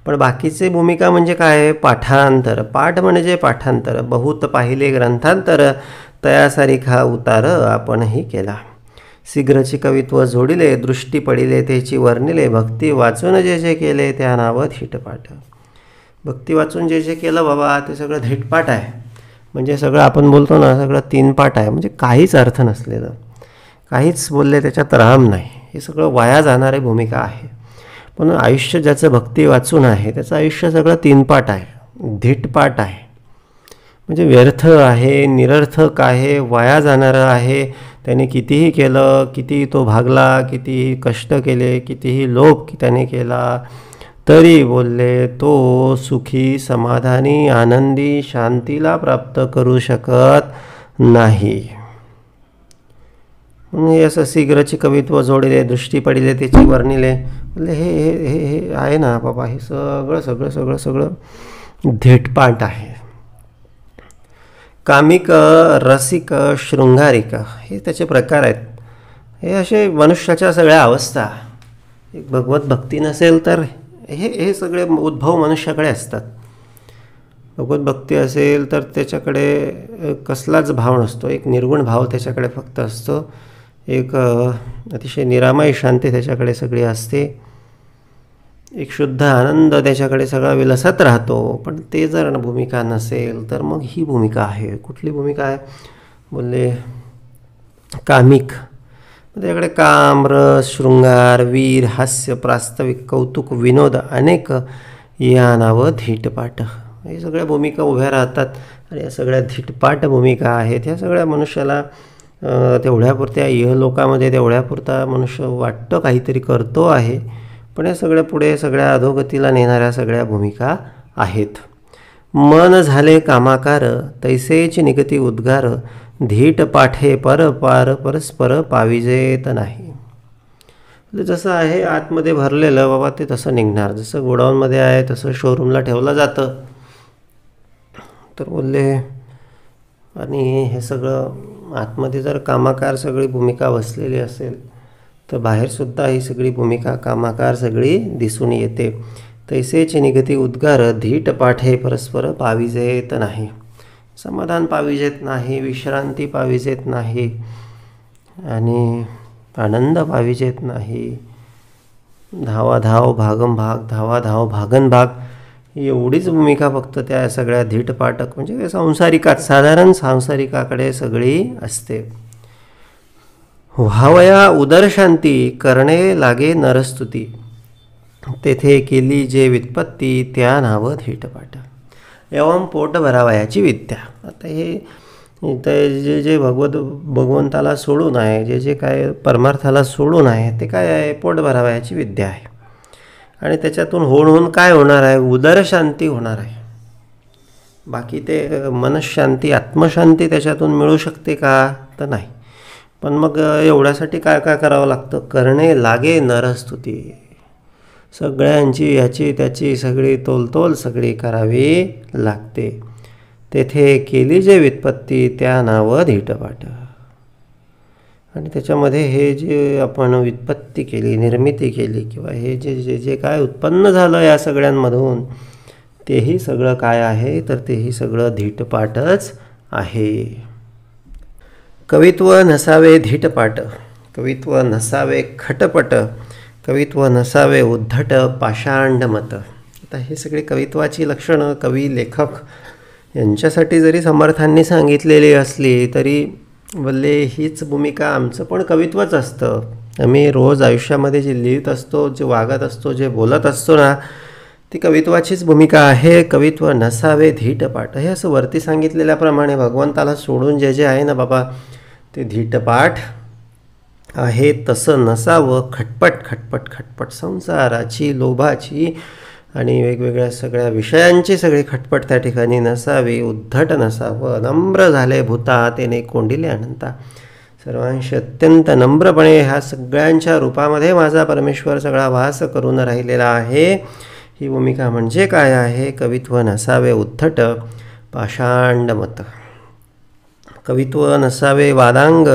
पण बाकीचे भूमिका म्हणजे काय? पाठांतर. पाठ म्हणजे पाठांतर. बहुत पाहिले ग्रंथांतर, तयासारिखा उतार आपणही केला. शीघ्रची कवित्व जोडिले, दृष्टी पडिले त्याची वर्णिले, भक्ती वाचून जे जे केले त्या नाव धीटपाठ. भक्ती वाचून जे जे केलं बाबा ते सगळं धीटपाठ आहे. म्हणजे सगळं आपण बोलतो ना सगळं 3 पाठ आहे. म्हणजे काहीच अर्थ नसलेलं, काहीच बोलले त्याच्यात राम नाही, हे सगळं वाया जाणारी भूमिका आहे. पण आयुष्य ज्याचं भक्ती वाचून आहे त्याचं आयुष्य सगळं 3 पाठ आहे, धीटपाठ आहे. म्हणजे व्यर्थ आहे, निरर्थक आहे, वाया जाणारं आहे. त्याने कितीही केलं, कितीही तो भागला, कितीही कष्ट केले, कितीही लोभ त्याने केला, तरी बोलले तो सुखी, समाधानी, आनंदी, शांतीला प्राप्त करू शकत नाही. म्हणून असं शीघ्रची कवित्व जोडिले, दृष्टी पडिले त्याची वर्णिले. म्हणजे हे हे हे हे आहे ना बाबा, हे सगळं सगळं सगळं सगळं धीटपाठ आहे. कामिक, रसिक, शृंगारिक हे त्याचे प्रकार आहेत. हे असे मनुष्याच्या सगळ्या अवस्था. एक भगवत भक्ती नसेल तर हे सगळे उद्भव मनुष्याकडे असतात. भगवत भक्ती असेल तर त्याच्याकडे कसलाच भाव नसतो, एक निर्गुण भाव त्याच्याकडे फक्त असतो. एक अतिशय निरामय शांती त्याच्याकडे सगळी असते. एक शुद्ध आनंद त्याच्याकडे सगळा विलसत राहतो. पण ते जर भूमिका नसेल तर मग ही भूमिका आहे. कुठली भूमिका आहे? बोलले कामिक. त्याच्याकडे काम, रस, शृंगार, वीर, हास्य, प्रास्ताविक, कौतुक, विनोद अनेक या नावं धीटपाठ. हे सगळ्या भूमिका उभ्या राहतात. आणि या सगळ्या धीटपाठ भूमिका आहेत. ह्या सगळ्या मनुष्याला तेवढ्यापुरत्या इहलोकामध्ये तेवढ्यापुरता मनुष्य वाटतं काहीतरी करतो आहे. पण या सगळ्या पुढे सगळ्या अधोगतीला नेणाऱ्या सगळ्या भूमिका आहेत. मन झाले कामाकार, तैसेच निगती उद्गार, धीट पाठे पर पार परस्पर पाविजेत नाही. जसं आहे आतमध्ये भरलेलं बाबा ते तसं निघणार. जसं गोडाऊनमध्ये आहे तसं शोरूमला ठेवलं जातं. तर बोलले आणि हे सगळं आतमध्ये जर कामाकार सगळी भूमिका बसलेली असेल तर बाहेरसुद्धा ही सगळी भूमिका कामाकार सगळी दिसून येते. तैसेच निगती उद्गार, धीट पाठे परस्पर पाविजेत नाही. समाधान पाविजेत नाही, विश्रांती पाविजेत नाही आणि आनंद पाविजेत नाही. धावाधाव भागम भाग, धावाधाव भागन भाग, एवढीच भूमिका फक्त त्या सगळ्या धीटपाठक म्हणजे सांसारिकात, साधारण सांसारिकाकडे सगळी असते. व्हावया उदरशांती, करणे लागे नरस्तुती, तेथे केली जे व्युत्पत्ती त्या नाव धीटपाठ. एवं पोट भरावयाची विद्या. आता हे जे जे भगवंताला सोडून आहे, जे जे काय परमार्थाला सोडून आहे ते काय आहे? पोट भरावयाची विद्या आहे. आणि त्याच्यातून होऊन काय होणार आहे? उदरशांती होणार आहे. बाकी ते मनशांती, आत्मशांती त्याच्यातून मिळू शकते का? तर नाही. पण मग एवढ्यासाठी काय काय करावं लागतं? करणे लागे नरस्तुती. सगळ्यांची ह्याची त्याची सगळी तोलतोल सगळी करावी लागते. तेथे केली जे व्युत्पत्ती त्या नाव धीटपाठ. आणि त्याच्यामध्ये हे जे आपण व्युत्पत्ती केली, निर्मिती केली किंवा हे जे जे जे काय उत्पन्न झालं या सगळ्यांमधून तेही सगळं काय आहे? तर तेही सगळं धीटपाठच आहे. कवित्व नसावे धीटपाट, कवित्व नसावे खटपट, कवित्व नसावे उद्धट पाषांड मत. आता हे सगळी कवित्वाची लक्षणं कवी लेखक यांच्यासाठी जरी समर्थांनी सांगितलेली असली तरी बोलले हीच भूमिका आमचं पण कवित्वच असतं. आम्ही रोज आयुष्यामध्ये जे लिहित असतो, जे वागत असतो, जे बोलत असतो ना, ती कवित्वाचीच भूमिका आहे. कवित्व नसावे धीटपाट, हे असं वरती सांगितलेल्याप्रमाणे भगवंताला सोडून जे जे आहे ना बाबा ते धीटपाठ आहे तसं नसावं. खटपट खटपट खटपट संसाराची, लोभाची आणि वेगवेगळ्या सगळ्या विषयांची सगळी खटपट त्या ठिकाणी नसावी. उद्धट नसावं. नम्र झाले भूता तेने कोंडिले अनंता, सर्वांशी अत्यंत नम्रपणे ह्या सगळ्यांच्या रूपामध्ये माझा परमेश्वर सगळा वास करून राहिलेला आहे. ही भूमिका म्हणजे काय आहे? कवित्व नसावे उद्धट पाषांड मत, कवित्व नसावे वादांग,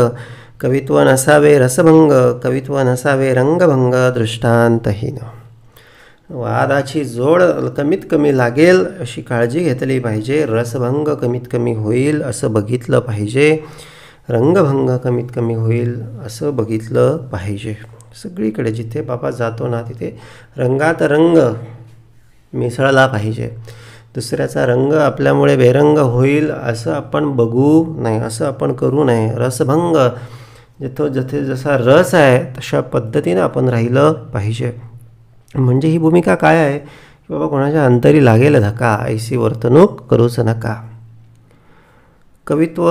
कवित्व नसावे रसभंग, कवित्व नसावे रंगभंग दृष्टांतहीन. वादाची जोड कमीत कमी लागेल अशी काळजी घेतली पाहिजे. रसभंग कमीत कमी होईल असं बघितलं पाहिजे. रंगभंग कमीत कमी होईल असं बघितलं पाहिजे. सगळीकडे जिथे बाबा जातो ना तिथे रंगात रंग मिसळला पाहिजे. दुसऱ्याचा रंग आपल्यामुळे बेरंग होईल असं आपण बघू नये, असं आपण करू नये. रसभंग, जिथे जसा रस आहे तशा पद्धतीनं आपण राहिलं पाहिजे. म्हणजे ही भूमिका काय आहे की बाबा कोणाच्या अंतरी लागेल धक्का ऐशी वर्तणूक करूच नका. कवित्व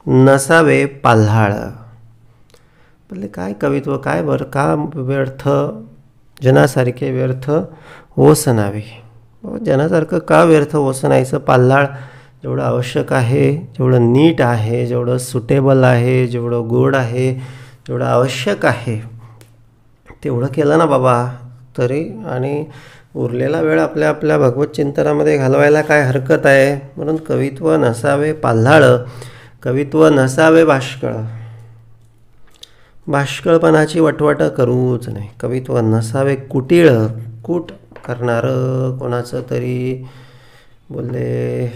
नसावे पाल्हाळ. बोलले काय कवित्व काय बरं, का व्यर्थ जनासारखे व्यर्थ ओसनावे. जनासारखं का व्यर्थ ओसनायचं? पाल्हाळ जेवढं आवश्यक आहे, जेवढं नीट आहे, जेवढं सुटेबल आहे, जेवढं गोड आहे, जेवढं आवश्यक आहे तेवढं केलं ना बाबा तरी, आणि उरलेला वेळ आपल्या आपल्या भगवत चिंतनामध्ये घालवायला काय हरकत आहे. म्हणून कवित्व नसावे पाल्हाळ, कवित्व नसावे बाष्कळ. बाष्कळपणाची वटवट करूच नाही. कवित्व नसावे कुटीळ, कूट करणारं, कोणाचं तरी बोलले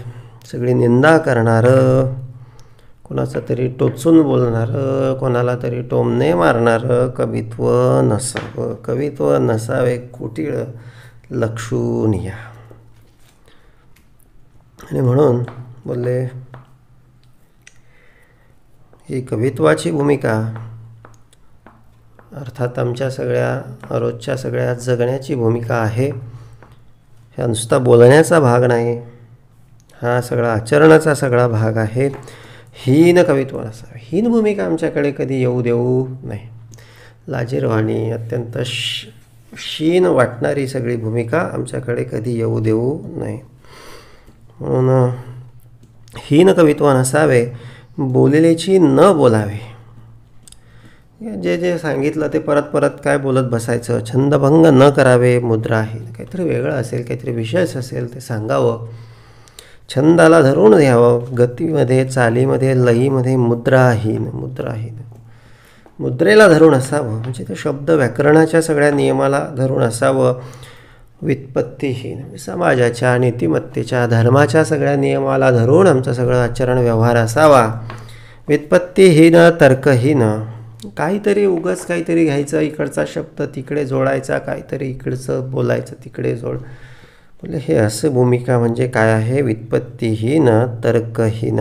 सगळी निंदा करणारं, कोणाचं तरी टोचून बोलणारं, कोणाला तरी टोमणे मारणारं कवित्व नसावं. कवित्व नसावे कुटीळ लक्षून या. आणि म्हणून बोलले ही कवित्वाची भूमिका अर्थात आमच्या सगळ्या रोजच्या सगळ्या जगण्याची भूमिका आहे. ह्या नुसता बोलण्याचा भाग नाही, हा सगळा आचरणाचा सगळा भाग आहे. हीन कवित्व नसावे, हीन भूमिका आमच्याकडे कधी येऊ देऊ नाही. लाजिरवाणी अत्यंत शीन वाटणारी सगळी भूमिका आमच्याकडे कधी येऊ देऊ नाही. म्हणून हीन कवित्व नसावे, बोललेची न बोलावे. जे जे सांगितलं ते परत परत काय बोलत बसायचं. छंदभंग न करावे, मुद्राहीन. काहीतरी वेगळं असेल, काहीतरी विशेष असेल ते सांगावं. छंदाला धरून घ्यावं. गतीमध्ये, चालीमध्ये, लयीमध्ये मुद्राहीन, मुद्राहीन. मुद्रेला धरून असावं, म्हणजे ते शब्द व्याकरणाच्या सगळ्या नियमाला धरून असावं. व्युत्पत्तीहीन, समाजाच्या, नीतिमत्तेच्या, धर्माच्या सगळ्या नियमाला धरून आमचं सगळं आचरण व्यवहार असावा. व्युत्पत्तीहीन तर्कहीन. काहीतरी उगाच काहीतरी घ्यायचं, इकडचा शब्द तिकडे जोडायचा, काहीतरी इकडचं बोलायचं तिकडे जोड. बोले हे असं भूमिका म्हणजे काय आहे? व्युत्पत्तीहीन तर्कहीन,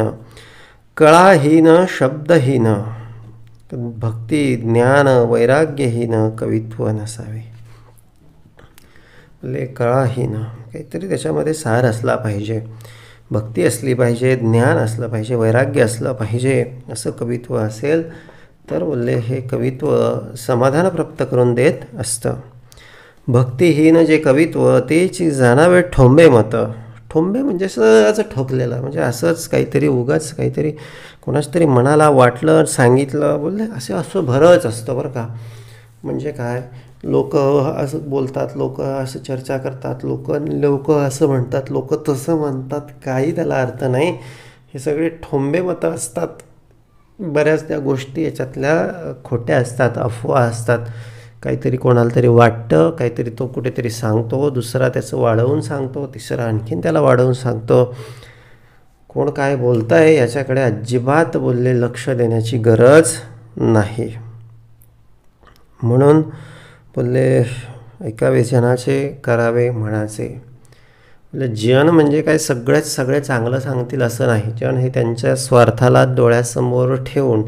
कळाहीन शब्दहीन, भक्ती ज्ञान वैराग्यहीन कवित्व नसावे. बोले कळाहीन, काहीतरी त्याच्यामध्ये सार असला पाहिजे, भक्ती असली पाहिजे, ज्ञान असलं पाहिजे, वैराग्य असलं पाहिजे. असं कवित्व असेल तर बोलले हे कवित्व समाधान प्राप्त करून देत असतं. भक्तिहीन जे कवित्व तेची जाणावे ठोंबे मत. ठोंबे म्हणजे सहज ठोकलेलं, म्हणजे असंच काहीतरी उगाच काहीतरी कोणाच तरी मनाला वाटलं सांगितलं बोलले असं भरच असतं बरं का. म्हणजे काय, लोक असं बोलतात, लोक असं चर्चा करतात, लोक असं म्हणतात, लोक तसं म्हणतात, काही त्याला अर्थ नाही. हे सगळे ठोंबे मतं असतात. बऱ्याच त्या गोष्टी याच्यातल्या खोट्या असतात, अफवा असतात. काहीतरी कोणाला तरी वाटतं, काहीतरी तो कुठेतरी सांगतो, दुसरा त्याचं वाढवून सांगतो, तिसरा आणखीन त्याला वाढवून सांगतो. कोण काय बोलत आहे याच्याकडे अजिबात बोलले लक्ष देण्याची गरज नाही. म्हणून बोलले ऐकावे जनाचे करावे म्हणाचे. म्हणजे जन म्हणजे काय सगळे चांगलं सांगतील असं नाही. जन हे त्यांच्या स्वार्थाला डोळ्यासमोर ठेवून,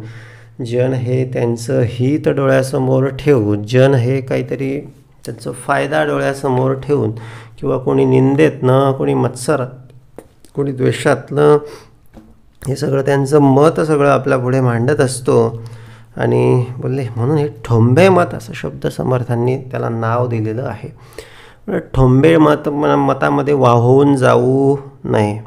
जन हे त्यांचं हित डोळ्यासमोर ठेवून, जन हे काहीतरी त्यांचा फायदा डोळ्यासमोर ठेवून, किंवा कोणी निंदेतनं, कोणी मत्सरात, कोणी द्वेषातनं, हे सगळं त्यांचं मत सगळं आपल्या पुढे मांडत असतो. आणि बोलले म्हणून हे ठोंबे मत असं शब्द समर्थांनी त्याला नाव दिलेलं आहे. ठोंबे मतामध्ये वाहून जाऊ नये.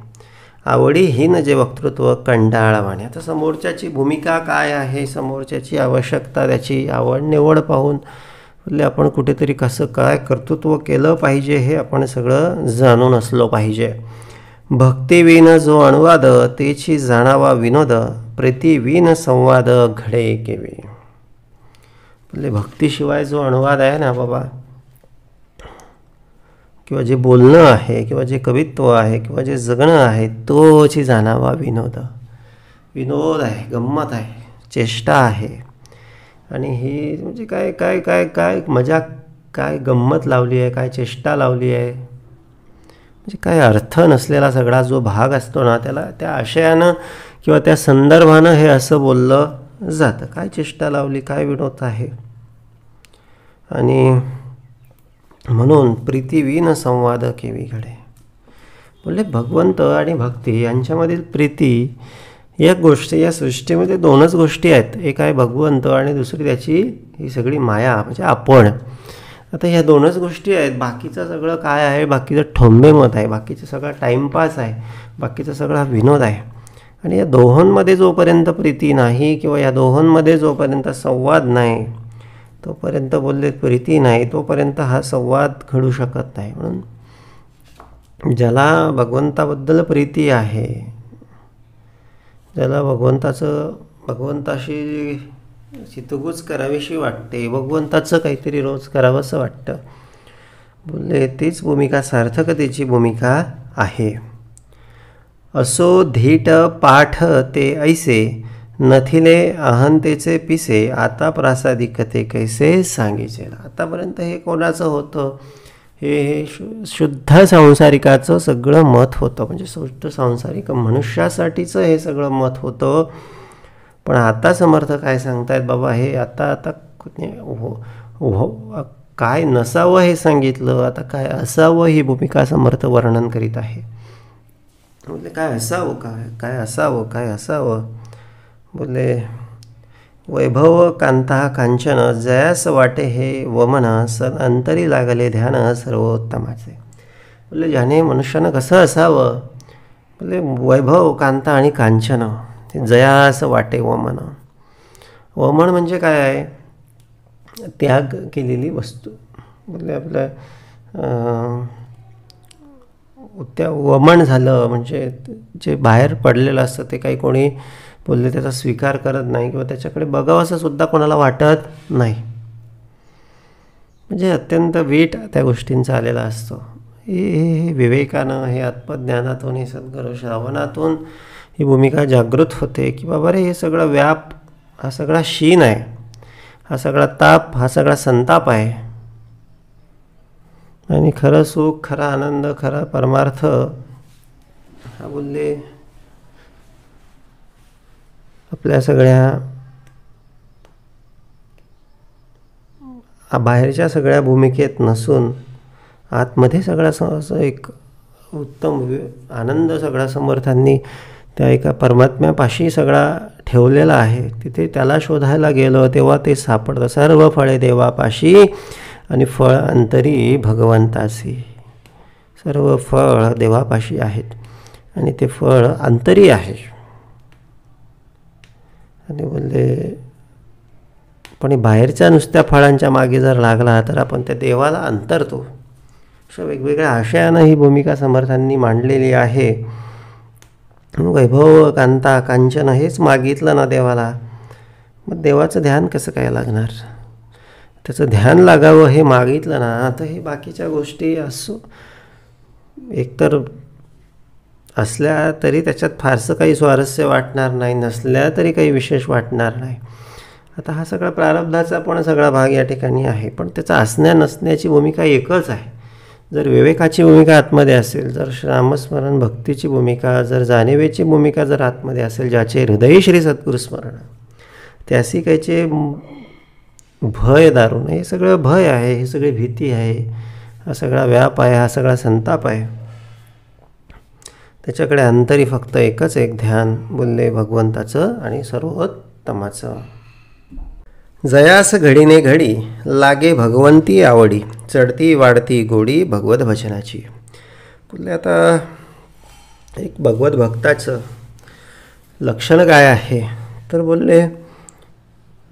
आवडीहीन जे वक्तृत्व कंटाळवाणे. आता समोरच्याची भूमिका काय आहे, समोरच्याची आवश्यकता, त्याची आवड निवड पाहून बोलले आपण कुठेतरी कसं काय कर्तृत्व केलं पाहिजे हे आपण सगळं जाणून असलो पाहिजे. भक्तिविन जो अनुवाद तेची जाणावा विनोद, प्रीतिविन संवाद घडे केवे. बोलले भक्तीशिवाय जो अनुवाद आहे ना बाबा, किंवा जे बोलणं आहे, किंवा जे कवित्व आहे, किंवा जे जगणं आहे, तोची जाणावा विनोद. विनोद आहे, गंमत आहे, चेष्टा आहे. आणि ही म्हणजे काय काय काय काय मजा, काय गंमत लावली आहे, काय चेष्टा लावली आहे, म्हणजे काय अर्थ नसलेला सगळा जो भाग असतो ना, त्याला त्या आशयानं किंवा त्या संदर्भानं हे असं बोललं जातं. काय चेष्टा लावली, काय विनोद आहे. आणि म्हणून प्रीतिविन संवाद केवी घडे. बोलले भगवंत आणि भक्ती यांच्यामधील प्रीती या गोष्टी, या सृष्टीमध्ये दोनच गोष्टी आहेत. एक आहे भगवंत आणि दुसरी त्याची ही सगळी माया म्हणजे आपण. आता ह्या दोनच गोष्टी आहेत. बाकीचं सगळं काय आहे, बाकीचं ठोंबे मत आहे, बाकीचं सगळं टाईमपास आहे, बाकीचा सगळा विनोद आहे. आणि या दोहोंमध्ये जोपर्यंत प्रीती नाही, किंवा या दोहोंमध्ये जोपर्यंत संवाद नाही, तोपर्यंत बोलले प्रीती नाही, तोपर्यंत हा संवाद घडू शकत नाही. म्हणून ज्याला भगवंताबद्दल प्रीती आहे, ज्याला भगवंताशी चितगुज करावीशी वाटते, भगवंताचं काहीतरी रोज करावं असं वाटतं, बोलले तीच भूमिका सार्थकतेची भूमिका आहे. असो धीट पाठ ते ऐसे, नथिले अहंतेचे पिसे, आता प्रासादिकते कैसे सांगीचे. आतापर्यंत हे कोणाचं होतं, हे शुद्ध सांसारिकाचं सगळं मत होतं. म्हणजे शुद्ध सांसारिक मनुष्यासाठीचं हे सगळं मत होतं. पण आता समर्थ काय सांगतायत बाबा, हे आता काय नसावं हे सांगितलं, आता काय असावं ही भूमिका समर्थ वर्णन करीत आहे. बोलले काय असावं, काय असावं, काय असावं. बोलले वैभव कांता कांचन, जयास वाटे हे वमन, अंतरी लागले ध्यान सर्वोत्तमाचे. बोलले ज्याने मनुष्यानं कसं असावं, बोलले वैभव कांता आणि कांचन, जयास वाटे वमन. वमन म्हणजे काय आहे, त्याग केलेली वस्तू. बोलले आपलं त्या वमन झालं म्हणजे जे बाहेर पडलेलं असतं ते काही कोणी बोलले त्याचा स्वीकार करत नाही, किंवा त्याच्याकडे बघावं असं सुद्धा कोणाला वाटत नाही. म्हणजे अत्यंत वीट त्या गोष्टींचा आलेला असतो. हे विवेकानं, हे आत्मज्ञानातून, हे सद्गुरू श्रावणातून ही भूमिका जागृत होते की बाबा रे, हे सगळं व्याप, हा सगळा शीन आहे, हा सगळा ताप, हा सगळा संताप आहे. आणि खरं सुख, खरा आनंद, खरा परमार्थ हा बोलले आपल्या सगळ्या बाहेरच्या सगळ्या भूमिकेत नसून आतमध्ये सगळा असं एक उत्तम आनंद सगळा समर्थांनी त्या एका परमात्म्यापाशी सगळा ठेवलेला आहे. तिथे त्याला शोधायला गेलो तेव्हा ते सापडतं. सर्व फळे देवापाशी आणि फळ अंतरी भगवंतासी. सर्व फळ देवापाशी आहेत आणि ते फळ अंतरी आहे. आणि बोलले पण बाहेरच्या नुसत्या फळांच्या मागे जर लागला तर आपण त्या देवाला अंतरतो. अशा वेगवेगळ्या आशयानं ही भूमिका समर्थांनी मांडलेली आहे. वैभव कांता कांचन हेच मागितलं ना देवाला, मग देवाचं ध्यान कसं काय लागणार. त्याचं ध्यान लागावं हे मागितलं ना, तर हे बाकीच्या गोष्टी असो एकतर असल्या तरी त्याच्यात फारसं काही स्वारस्य वाटणार नाही, नसल्या तरी काही विशेष वाटणार नाही. आता हा सगळा प्रारब्धाचा पण सगळा भाग या ठिकाणी आहे, पण त्याचा असण्या नसण्याची भूमिका एकच आहे. जर विवेकाची भूमिका आतमध्ये असेल, जर नामस्मरण भक्तीची भूमिका, जर जाणीवेची भूमिका जर आतमध्ये असेल, ज्याचे हृदयी श्री सद्गुरुस्मरण, त्यासी कायचे भय दारू नये. हे सगळं भय आहे, हे सगळी भीती आहे, हा सगळा व्याप आहे, हा सगळा संताप आहे. त्याच्याकडे अंतरी फक्त एकच एक ध्यान, बोलले भगवंताचं आणि सर्वोत्तमाचं. जयास घडीने घडी लागे भगवंती आवडी, चढती वाढती गोडी भगवत भजनाची. बोलले आता एक भगवत भक्ताचं लक्षण काय आहे, तर बोलले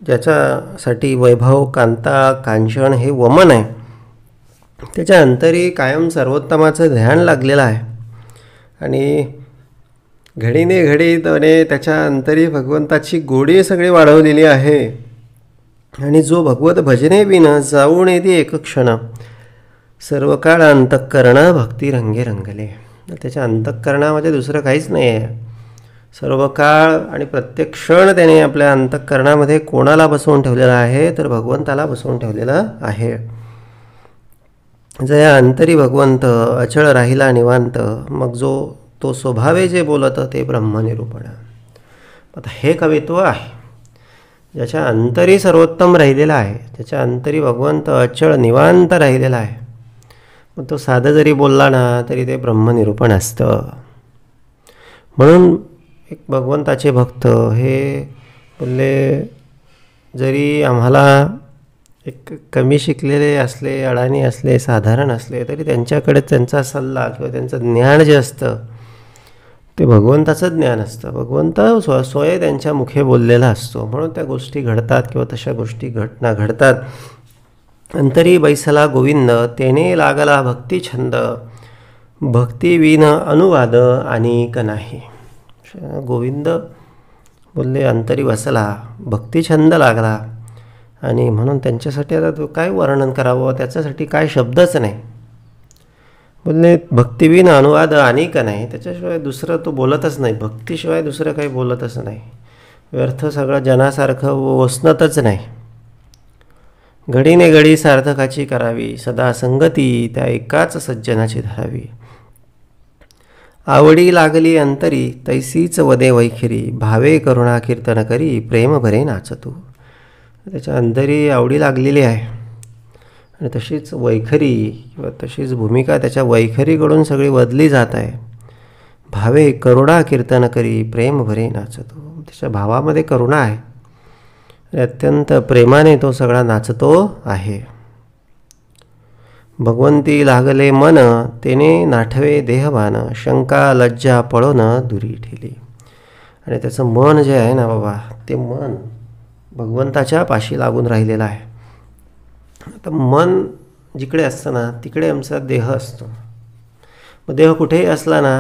ज्याच्यासाठी वैभव, कांता, कांचन हे वमन आहे, त्याच्या अंतरी कायम सर्वोत्तमाचं ध्यान लागलेलं आहे. आणि घडीने घडी त्याच्या अंतरी भगवंताची गोडी सगळी वाढवलेली आहे. आणि जो भगवत भजने बिन जाऊन येते एक क्षण, सर्व काळ अंतःकरण भक्ती रंगे रंगले. त्याच्या अंतःकरणामध्ये दुसरं काहीच नाही आहे. सर्व काळ आणि प्रत्येक क्षण त्याने आपल्या अंतःकरणामध्ये कोणाला बसवून ठेवलेला आहे, तर भगवंताला बसवून ठेवलेलं आहे. जया अंतरी भगवंत अचळ राहिला निवांत, मग जो तो स्वभावे जे बोलत ते ब्रह्मनिरूपण. आता हे कवित्व आहे ज्याच्या अंतरी सर्वोत्तम राहिलेला आहे, त्याच्या अंतरी भगवंत अचळ निवांत राहिलेला आहे. मग तो साधं जरी बोलला ना तरी ते ब्रह्मनिरूपण असतं. म्हणून एक भगवंताचे भक्त हे बोलले, जरी आम्हाला एक कमी शिकलेले असले, अडाणी असले, साधारण असले, तरी त्यांच्याकडे त्यांचा सल्ला किंवा त्यांचं ज्ञान जे असतं ते भगवंताचं ज्ञान असतं. भगवंत स्वयं त्यांच्या मुखे बोललेला असतो, म्हणून त्या गोष्टी घडतात किंवा तशा गोष्टी घटना घडतात. अंतरी बैसला गोविंद तेने लागला भक्ती छंद, भक्ती विन अनुवाद अनेक नाही. गोविंद बोलले अंतरी बसला, भक्ती छंद लागला, आणि म्हणून त्यांच्यासाठी आता तो काय वर्णन करावं, त्याच्यासाठी काय शब्दच नाही. बोलले भक्तिविन अनुवाद अनेक नाही, त्याच्याशिवाय दुसरं तो बोलतच नाही, भक्तीशिवाय दुसरं काही बोलतच नाही. व्यर्थ सगळं जनासारखं वसनतच नाही. घडीने घडी सार्थकाची करावी, सदा संगती त्या एकाच सज्जनाची धरावी. आवडी लागली अंतरी तैसीच वदे वैखरी, भावे करुणा कीर्तन करी प्रेम भरे नाचतू. त्याच्या अंतरी आवडी लागलेली आहे आणि तशीच वैखरी किंवा तशीच भूमिका त्याच्या वैखरीकडून सगळी बदली जात आहे. भावे करुणा कीर्तन करी प्रेम भरे नाचतो. त्याच्या भावामध्ये करुणा आहे, अत्यंत प्रेमाने तो सगळा नाचतो आहे. भगवंती लागले मन तेने नाठवे देहभान, शंका लज्जा पळोन दुरी ठेली. आणि त्याचं मन जे आहे ना बाबा, ते मन भगवंताच्या पाशी लागून राहिलेलं आहे. आता मन जिकडे असतं ना तिकडे आमचा देह असतो. मग देह कुठेही असला ना,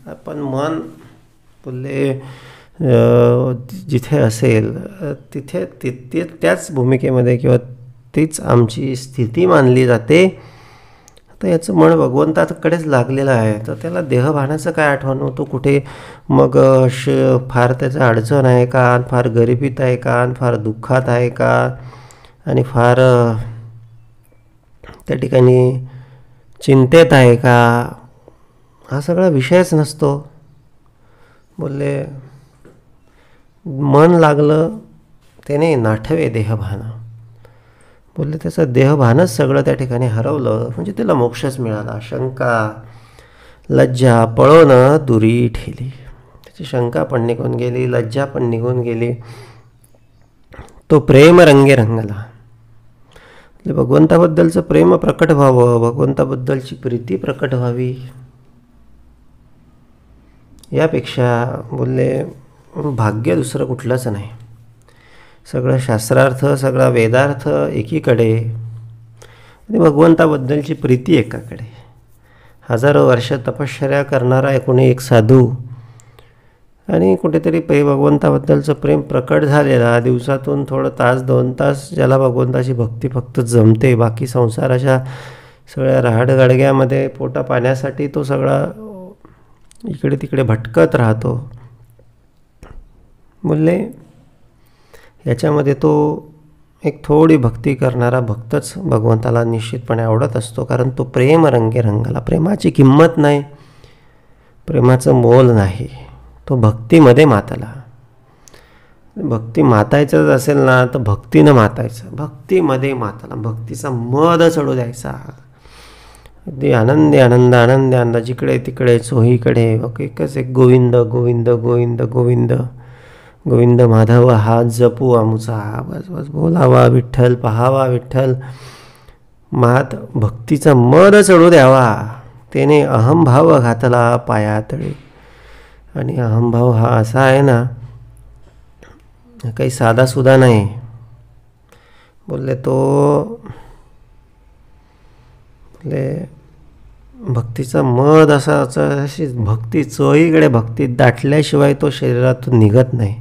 आपण मन बोलले जिथे असेल तिथे त्याच भूमिकेमध्ये किंवा तीच आमची स्थिती मानली जाते. आता याचं मन भगवंताकडेच लागलेलं आहे, तर त्याला देहभानाचं काय आठवण होतो कुठे. मग फार त्याचं अडचण आहे का, फार गरिबीत आहे का, फार दुःखात आहे का, आणि फार त्या ठिकाणी चिंतेत आहे का, हा सगळा विषयच नसतो. बोलले मन लागलं त्याने नाठवे देहभान. बोलले त्याचं देहभानच सगळं त्या ठिकाणी हरवलं म्हणजे त्याला मोक्षच मिळाला. शंका लज्जा पळोन दुरी ठेली. त्याची शंका पण निघून गेली, लज्जा पण निघून गेली. तो प्रेम रंगे रंगला. भगवंताबद्दलचं प्रेम प्रकट व्हावं, भगवंताबद्दलची प्रीती प्रकट व्हावी, यापेक्षा बोलले भाग्य दुसरं कुठलंच नाही. सगळं शास्त्रार्थ, सगळा वेदार्थ एकीकडे आणि भगवंताबद्दलची प्रीती एकाकडे. हजारो वर्ष तपश्चर्या करणारा कोणी एक साधू आणि कुठेतरी भगवंताबद्दलचं प्रेम प्रकट झालेला, दिवसातून थोडं तास 2 तास ज्याला भगवंताची भक्ती फक्त जमते, बाकी संसाराच्या सगळ्या राहाडगाडग्यामध्ये पोटा पाण्यासाठी तो सगळा इकडे तिकडे भटकत राहतो. बोलले याच्यामध्ये तो एक थोडी भक्ती करणारा भक्तच भगवंताला निश्चितपणे आवडत असतो, कारण तो प्रेम रंगे रंगाला, प्रेमाची किंमत नाही, प्रेमाचं मोल नाही, तो भक्तीमध्ये मातला. भक्ती मातायचंच असेल ना तर भक्तीनं मातायचं, भक्तीमध्ये माताला, भक्तीचा मद चढू द्यायचा. अगदी आनंदी आनंद आनंदी आनंद, जिकडे तिकडे चोहीकडे एकच एक गोविंद गोविंद गोविंद गोविंद गोविंद माधव हा जपू आमुचा, बस बस बोलावा विठ्ठल, पहावा विठ्ठल, मात भक्तीचा मद चढू द्यावा. त्याने अहंभाव घातला पायातळी. आणि अहंभाव हा असा आहे ना, काही साधासुद्धा नाही. बोलले तो बोलले भक्तीचा मद असा अशी भक्ती चोहीकडे भक्ती दाटल्याशिवाय तो शरीरातून निघत नाही.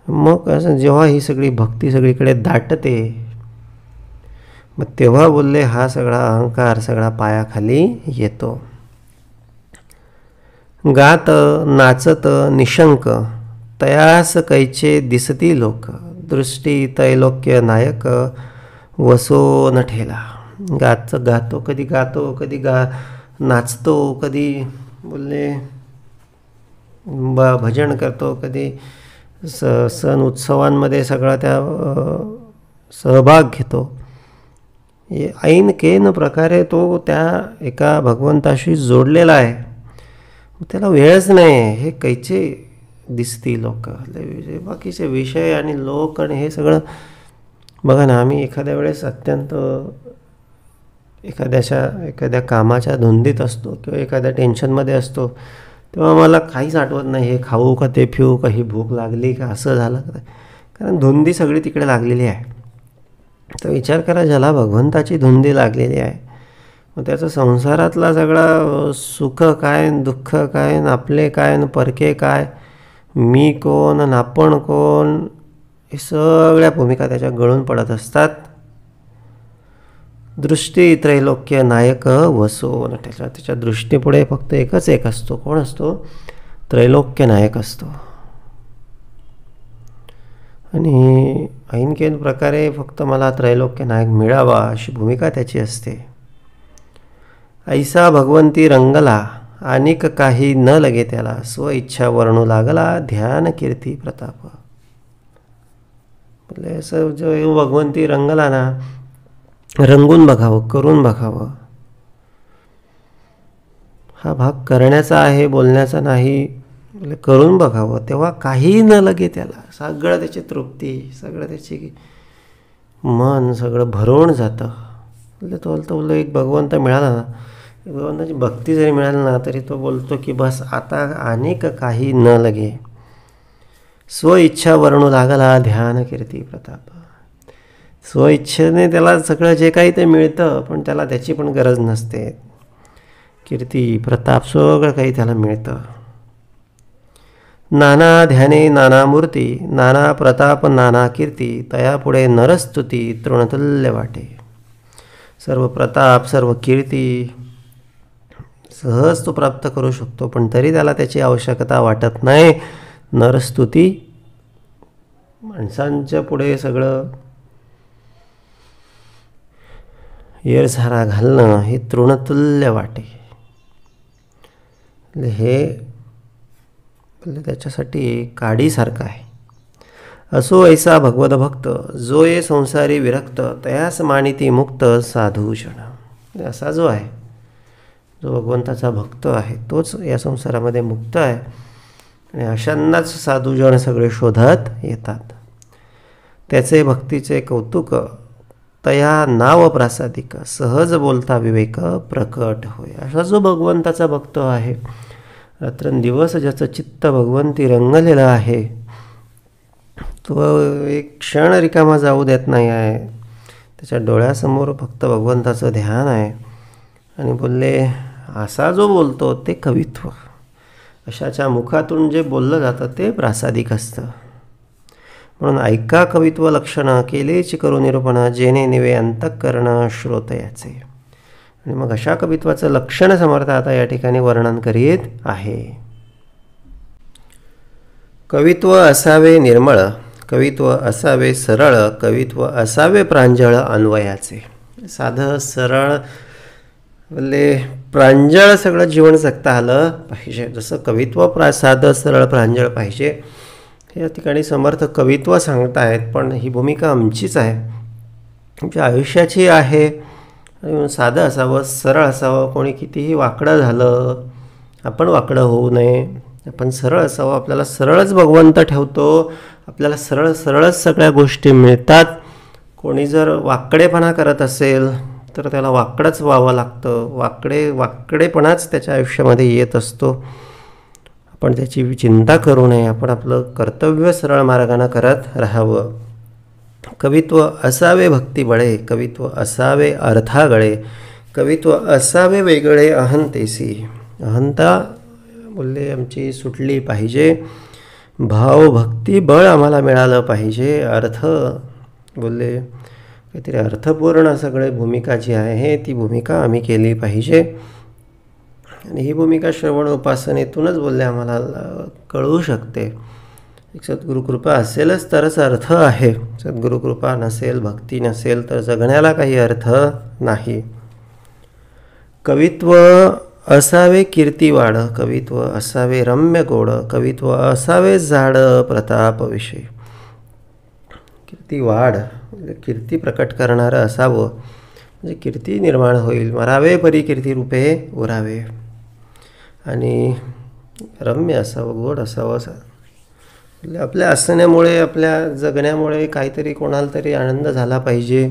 मग असं जेव्हा ही सगळी भक्ती सगळीकडे दाटते, मग तेव्हा बोलले हा सगळा अहंकार सगळा पायाखाली येतो. गात नाचत निशंक तयास कैचे दिसती लोक, दृष्टी त्रैलोक्य नायक वसो न ठेला. गातो कधी नाचतो, कधी बोलले भजन करतो, कधी सण उत्सवांमध्ये सगळा त्या सहभाग घेतो. ऐन केन प्रकारे तो त्या एका भगवंताशी जोडलेला आहे. त्याला वेळच नाही. हे कैचे दिसती लोक, बाकीचे विषय आणि लोक आणि हे सगळं बघा ना. आम्ही एखाद्या वेळेस अत्यंत एखाद्या कामाच्या धुंदीत असतो किंवा एखाद्या टेन्शनमध्ये असतो, तेव्हा मला काहीच आठवत नाही हे खाऊ का ते पिऊ का, ही भूक लागली का, असं झालं का, कारण धुंदी सगळी तिकडे लागलेली आहे. तर विचार करा, ज्याला भगवंताची धुंदी लागलेली आहे, मग त्याचं संसारातला सगळा सुख काय, दुःख काय, आपले काय, परके काय, मी कोण आणि आपण कोण, हे सगळ्या भूमिका त्याच्या गळून पडत असतात. दृष्टी त्रैलोक्य नायक वसो न ठेला. त्याच्या दृष्टीपुढे फक्त एकच एक असतो. कोण असतो? त्रैलोक्य नायक असतो. आणि ऐनकेन प्रकारे फक्त मला त्रैलोक्य नायक मिळावा अशी भूमिका त्याची असते. ऐसा भगवंती रंगला अनेक काही न लगे त्याला, स्व इच्छा वर्णू लागला ध्यान कीर्ती प्रताप. म्हणजे असं जो भगवंती रंगला ना, रंगून बघावं, करून बघावं. हा भाग करण्याचा आहे, बोलण्याचा नाही. म्हणजे करून बघावं, तेव्हा काही न लगे त्याला. सगळं त्याची तृप्ती, सगळं त्याची मन सगळं भरवून जातं. म्हणजे तो बोलतो एक भगवंत मिळाला ना, भगवंताची भक्ती जरी मिळाली ना, तरी तो बोलतो की बस आता अनेक काही न लगे, स्वइच्छा वर्णू लागला ध्यान कीर्ती प्रताप. स्वइच्छेने त्याला सगळं जे काही ते मिळतं, पण त्याला त्याची पण गरज नसते. कीर्ती प्रताप सगळं काही त्याला मिळतं. नाना ध्याने नाना मूर्ती, नाना प्रताप नाना कीर्ती, तया पुढे नरस्तुती तृणतुल्य वाटे. सर्व प्रताप सर्व कीर्ती सहज तो प्राप्त करू शकतो, पण तरी त्याला त्याची आवश्यकता वाटत नाही. नरस्तुती, माणसांच्या पुढे सगळं येरझारा घालणं हे तृणतुल्य वाटे. हे त्याच्यासाठी काडीसारखं आहे. असो ऐसा भगवत भक्त, जो ये संसारी विरक्त, तयास मानिती मुक्त साधूषण. असा जो आहे, जो भगवंताचा भक्त आहे, तोच या संसारामध्ये मुक्त आहे. आणि अशांनाच साधूजन सगळे शोधत येतात. त्याचे भक्तीचे कौतुक, तया नाव प्रासादिक, सहज बोलता विवेक प्रकट होय. असा जो भगवंताचा भक्त आहे, रात्रंदिवस ज्याचं चित्त भगवंती रंगलेलं आहे, तो एक क्षण रिकामा जाऊ देत नाही आहे. त्याच्या डोळ्यासमोर फक्त भगवंताचं ध्यान आहे. आणि बोलले असा जो बोलतो ते कवित्व, अशाच्या मुखातून जे बोललं जातं ते प्रासादिक असतं. म्हणून ऐका कवित्व लक्षणं, केलेची करू निरूपण, जेणे निवे अंतःकरण श्रोतयाचे. आणि मग अशा कवित्वाचं लक्षण समर्थ आता या ठिकाणी वर्णन करीत आहे. कवित्व असावे निर्मळ, कवित्व असावे सरळ, कवित्व असावे प्रांजळ अन्वयाचे. साधं सरळ बोलले प्रांजळ सगळं जीवन जगता आलं पाहिजे. जसं कवित्व साधं सरळ प्रांजळ पाहिजे या ठिकाणी समर्थ कवित्व सांगतायत, पण ही भूमिका आमचीच आहे, आमच्या आयुष्याची आहे. साधं असावं, सरळ असावं. कोणी कितीही वाकडं झालं आपण वाकडं होऊ नये, आपण सरळ असावं. आपल्याला सरळच भगवंत ठेवतो, आपल्याला सरळ सरळच सगळ्या गोष्टी मिळतात. कोणी जर वाकडेपणा करत असेल तर त्याला वाकडंच व्हावं लागतं. वाकडेपणाच त्याच्या आयुष्यामध्ये येत असतो. आपण त्याची चिंता करू नये, आपण आपलं कर्तव्य सरळ मार्गाने करत राहावं. कवित्व असावे भक्तिबळे, कवित्व असावे अर्थागळे, कवित्व असावे वेगळे अहंतेसी. अहंता बोलले आमची सुटली पाहिजे, भाव भक्ती बळ आम्हाला मिळालं पाहिजे. अर्थ बोलले काहीतरी अर्थपूर्ण सगळे भूमिका जी आहे ती भूमिका आम्ही केली पाहिजे. आणि ही भूमिका श्रवण उपासनेतूनच बोलले आम्हाला कळू शकते. एक सद्गुरुकृपा असेलच तरच अर्थ आहे. सद्गुरुकृपा नसेल, भक्ती नसेल तर जगण्याला काही अर्थ नाही. कवित्व असावे कीर्तिवाड, कवित्व असावे रम्य गोड, कवित्व असावे झाड प्रतापविषयी. कीर्तिवाड म्हणजे कीर्ती प्रकट करणारं असावं, म्हणजे कीर्ती निर्माण होईल. मरावे परी कीर्ती रूपे उरावे. आणि रम्य असावं, गोड असावं. आपल्या असण्यामुळे, आपल्या जगण्यामुळे काहीतरी कोणाला तरी आनंद झाला पाहिजे.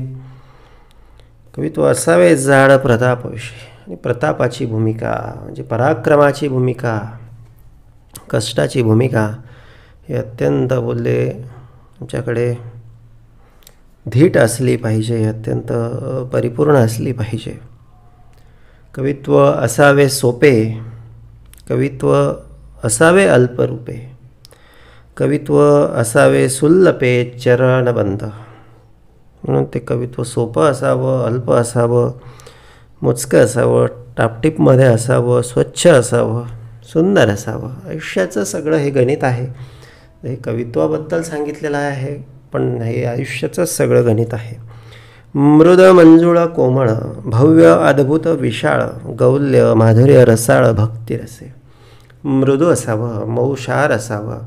कवित्व असावे जाड प्रतापविषयी. आणि प्रतापाची भूमिका म्हणजे पराक्रमाची भूमिका, कष्टाची भूमिका हे अत्यंत बोलले आमच्याकडे धीट असली पाहिजे, अत्यंत परिपूर्ण असली पाहिजे. कवित्व असावे सोपे, कवित्व असावे अल्परूपे, कवित्व असावे सुल्लपे चरणबंध. म्हणून ते कवित्व सोपं असावं, अल्प असावं, मोजकं असावं, टापटीपमध्ये असावं, स्वच्छ असावं, सुंदर असावं. आयुष्याचं सगळं हे गणित आहे. हे कवित्वाबद्दल सांगितलेलं आहे, पण हे आयुष्याचंच सगळं गणित आहे. मृद मंजुळ कोमळ, भव्य अद्भुत विशाळ, गौल्य माधुर्य रसाळ भक्तिरसे. मृदू असावं, मऊशार असावं,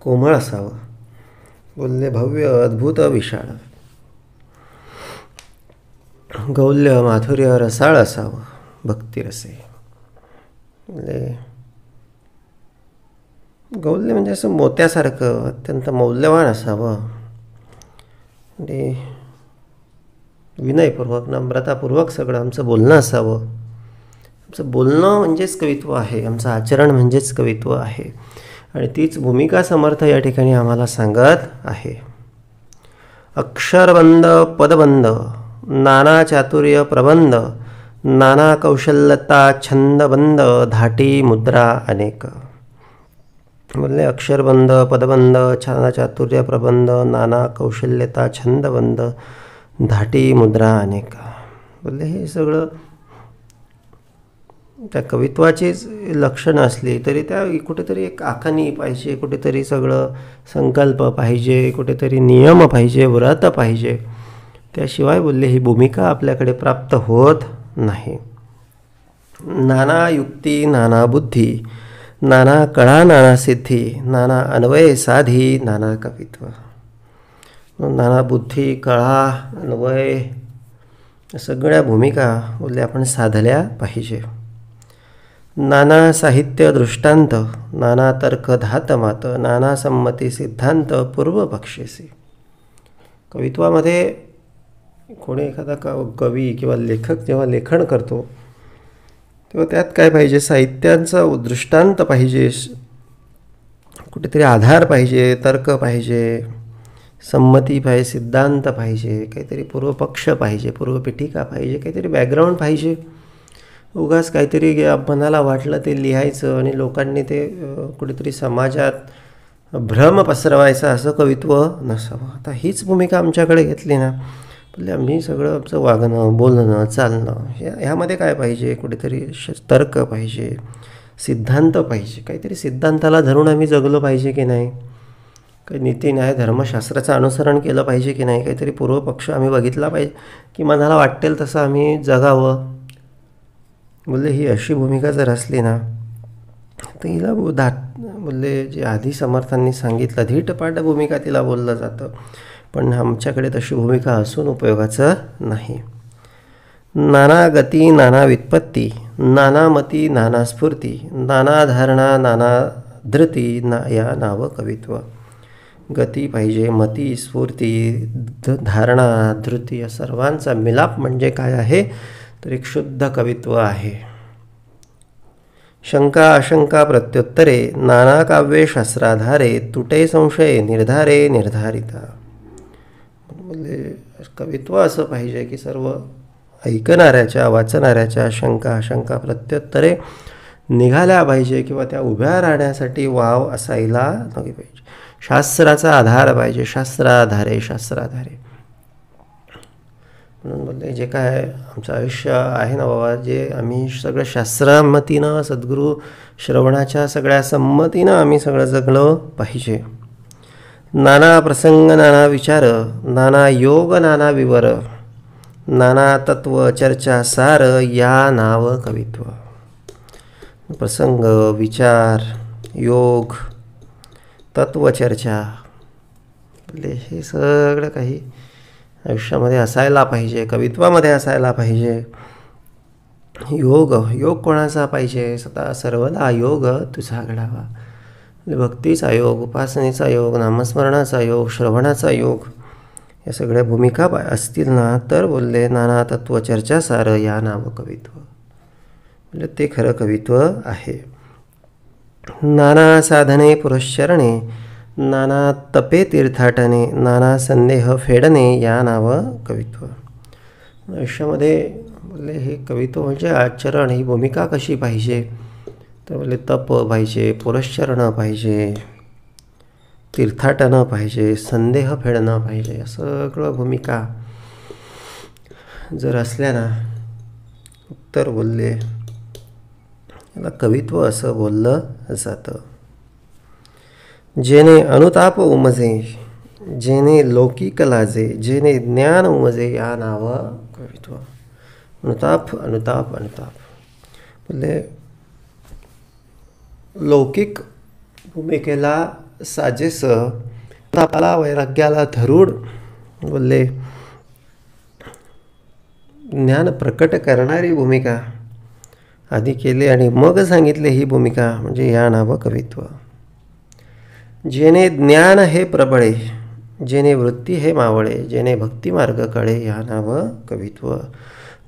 कोमळ असावं, बोलले भव्य अद्भुत विशाळ, गौल्य माधुर्य रसाळ असावं भक्तिरसे. म्हणजे गौल्य म्हणजे असं मोत्यासारखं अत्यंत मौल्यवान असावं. आणि विनयपूर्वक नम्रतापूर्वक सगळं आमचं बोलणं असावं. आमचं बोलणं म्हणजेच कवित्व आहे, आमचं आचरण म्हणजेच कवित्व आहे. आणि तीच भूमिका समर्थ या ठिकाणी आम्हाला सांगत आहे. अक्षरबंध पदबंध, नाना चातुर्य प्रबंध, नाना कौशल्यता छंदबंध, धाटी मुद्रा अनेक. बोलले अक्षरबंध, पदबंध, नाना चातुर्य प्रबंध, नाना कौशल्यता छंदबंध, धाटी मुद्रा अनेक. बोलले हे सगळं त्या कवित्वाचीच लक्षणं असली तरी त्या कुठेतरी एक आखणी पाहिजे, कुठेतरी सगळं संकल्प पाहिजे, कुठेतरी नियम पाहिजे, व्रत पाहिजे. त्याशिवाय बोलले ही भूमिका आपल्याकडे प्राप्त होत नाही. नाना युक्ती नाना बुद्धी, नाना कळा नाना सिद्धी, नाना अन्वय साधी नाना कवित्व. नाना बुद्धी, कळा, अन्वय सगळ्या भूमिका बोलले आपण साधल्या पाहिजे. नाना साहित्य दृष्टांत, नाना तर्क धातमात, नाना संमती सिद्धांत पूर्व पक्षेसी. कवित्वामध्ये कोणी एखादा कवी किंवा लेखक जेव्हा लेखन करतो तेव्हा त्यात काय पाहिजे, साहित्यांचा दृष्टांत पाहिजे, कुठेतरी आधार पाहिजे, तर्क पाहिजे, संमती पाहिजे, सिद्धांत पाहिजे, काहीतरी पूर्वपक्ष पाहिजे, पूर्वपीठिका पाहिजे, काहीतरी बॅकग्राऊंड पाहिजे. उगाच काहीतरी मनाला वाटलं ते लिहायचं आणि लोकांनी ते कुठेतरी समाजात भ्रम पसरवायचा असं कवित्व नसावं. आता हीच भूमिका आमच्याकडे घेतली ना बोलले आम्ही सगळं आमचं वागणं बोलणं चालणं ह्यामध्ये काय पाहिजे, कुठेतरी तर्क पाहिजे, सिद्धांत पाहिजे, काहीतरी सिद्धांताला धरून आम्ही जगलो पाहिजे की नाही, काही नीती न्याय धर्मशास्त्राचं अनुसरण केलं पाहिजे की नाही, काहीतरी पूर्वपक्ष आम्ही बघितला पाहिजे की मनाला वाटेल तसं आम्ही जगावं. बोलले ही अशी भूमिका जर असली ना तर हिला बोलले जे आधी समर्थांनी सांगितलं धीटपाट भूमिका तिला बोललं जातं, पण आमच्याकडे तशी भूमिका असून उपयोगाचं नाही. नाना गती नाना व्युत्पत्ती, नाना मती नाना स्फूर्ती, नाना धारणा नाना धृती या नावं कवित्व. गती पाहिजे, मती, स्फूर्ती, धारणा, धृती या सर्वांचा मिलाप म्हणजे काय आहे तर एक शुद्ध कवित्व आहे. शंका अशंका प्रत्युत्तरे, नाना काव्ये शास्त्राधारे, तुटे संशय निर्धारे निर्धारिता. म्हणजे कवित्व असं पाहिजे की सर्व ऐकणाऱ्याच्या वाचणाऱ्याच्या शंका अशंका प्रत्युत्तरे निघाल्या पाहिजे किंवा त्या उभ्या राहण्यासाठी वाव असायला नको पाहिजे. शास्त्राचा आधार पाहिजे, शास्त्राधारे शास्त्राधारे. म्हणून बोलले जे काय आमचं आयुष्य आहे ना बाबा, जे आम्ही सगळं शास्त्रामतीनं सद्गुरू श्रवणाच्या सगळ्या संमतीनं आम्ही सगळं जगलं पाहिजे. नाना प्रसंग नाना विचार, नाना योग नाना विवर, नाना तत्व चर्चा सार या नाव कवित्व. प्रसंग, विचार, योग, तत्वचर्चा हे सगळं काही आयुष्यामध्ये असायला पाहिजे, कवित्वामध्ये असायला पाहिजे. योग कोणाचा पाहिजे, सदा सर्वदा योग तुझा घडावा. भक्तीचा योग, उपासनेचा योग, नामस्मरणाचा योग, श्रवणाचा योग या सगळ्या भूमिका असतील ना तर बोलले नाना तत्वचर्चा सार या नाव कवित्व. म्हणजे ते खरं कवित्व आहे. नाना साधने पुरश्चरणे, नाना तपे तीर्थाटने, नाना संदेह फेडणे या नाव कवित्व. आयुष्यामध्ये बोलले हे कवित्व म्हणजे आचरण, ही भूमिका कशी पाहिजे तर बोलले तप पाहिजे, पुरश्चरणं पाहिजे, तीर्थाटनं पाहिजे, संदेह फेडणं पाहिजे. असं सगळं भूमिका जर असल्या ना तर बोलले याला कवित्व असं बोललं जातं. जेने अनुताप उमजे, जेने लौकिक लाजे, जेने ज्ञान उमजे या नाव कवित्व. अनुताप अनुताप अनुताप बोलले लौकिक भूमिकेला साजेस तापाला वैराग्याला धरूड बोलले ज्ञान प्रकट करणारी भूमिका आधी केली आणि मग सांगितले ही भूमिका म्हणजे या नाव कवित्व. जेने ज्ञान हे प्रबळे, जेने वृत्ती हे मावळे, जेने भक्तिमार्ग कळे या नाव कवित्व.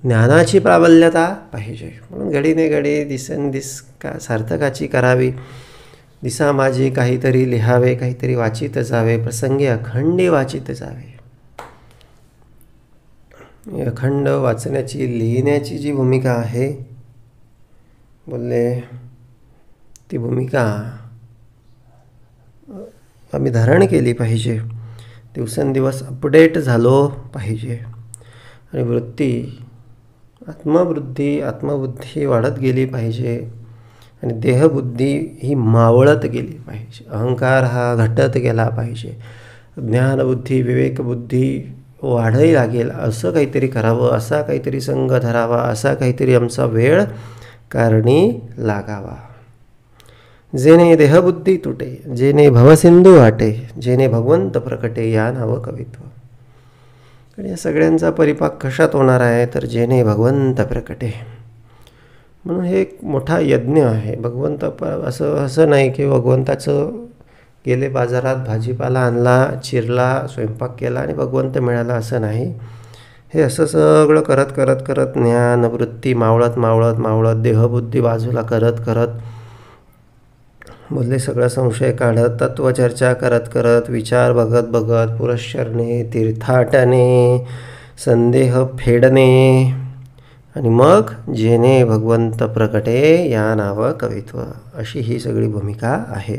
ज्ञानाची प्राबल्यता पाहिजे म्हणून घडीने घडी दिसेंदिस का सार्थकाची करावी. दिसा माझी काहीतरी लिहावे, काहीतरी वाचित जावे, प्रसंगी अखंडी वाचित जावे. अखंड वाचण्याची लिहिण्याची जी भूमिका आहे बोलले ती भूमिका आम्ही धारण केली पाहिजे. दिवसेंदिवस अपडेट झालो पाहिजे आणि वृत्ती आत्मबुद्धी वाढत गेली पाहिजे आणि देहबुद्धी ही मावळत गेली पाहिजे. अहंकार हा घटत गेला पाहिजे. ज्ञानबुद्धी विवेकबुद्धी वाढही लागेल. असं काहीतरी करावं, असा काहीतरी संग धरावा, असा काहीतरी आमचा वेळ कारणी लागावा. जेने देहबुद्धी तुटे, जेने भवसिंधू वाटे, जेने भगवंत प्रकटे या नाव कवित्व. आणि या सगळ्यांचा परिपाक कशात होणार आहे तर जेने भगवंत प्रकटे. म्हणून हे एक मोठा यज्ञ आहे. भगवंत असं नाही की भगवंताचं गेले बाजारात भाजीपाला आणला, चिरला, स्वयंपाक केला आणि भगवंत मिळाला असं नाही. हे असं सगळं करत करत करत ज्ञान वृत्ती मावळत मावळत मावळत देहबुद्धी बाजूला करत करत बोलले सगळं संशय काढत तत्वचर्चा करत करत विचार बघत बघत पुरश्चरणे तीर्थाटने संदेह फेडणे आणि मग जेने भगवंत प्रकटे या नाव कवित्व. अशी ही सगळी भूमिका आहे.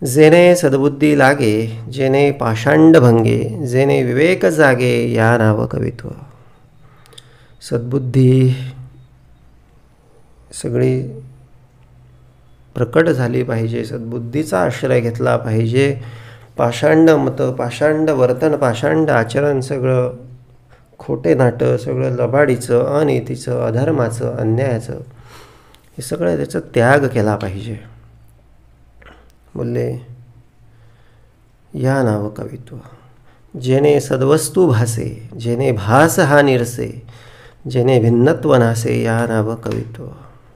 जेने सद्बुद्धी लागे, जेने पाषांड भंगे, जेने विवेक जागे, या नाव कवित्व. सद्बुद्धी सगळी प्रकट झाली पाहिजे, सद्बुद्धीचा आश्रय घेतला पाहिजे. पाषांड मतं, पाषांड वर्तन, पाषांड आचरण, सगळं खोटे नाटं, सगळं लबाडीचं, अनितीचं, अधर्माचं, अन्यायाचं, हे सगळं त्याचा त्याग केला पाहिजे. बोलले या नाव कवित्व. जेने सद्वस्तू भासे, जेने भास हा निरसे, जेने भिन्नत्व नासे, या नाव कवित्व.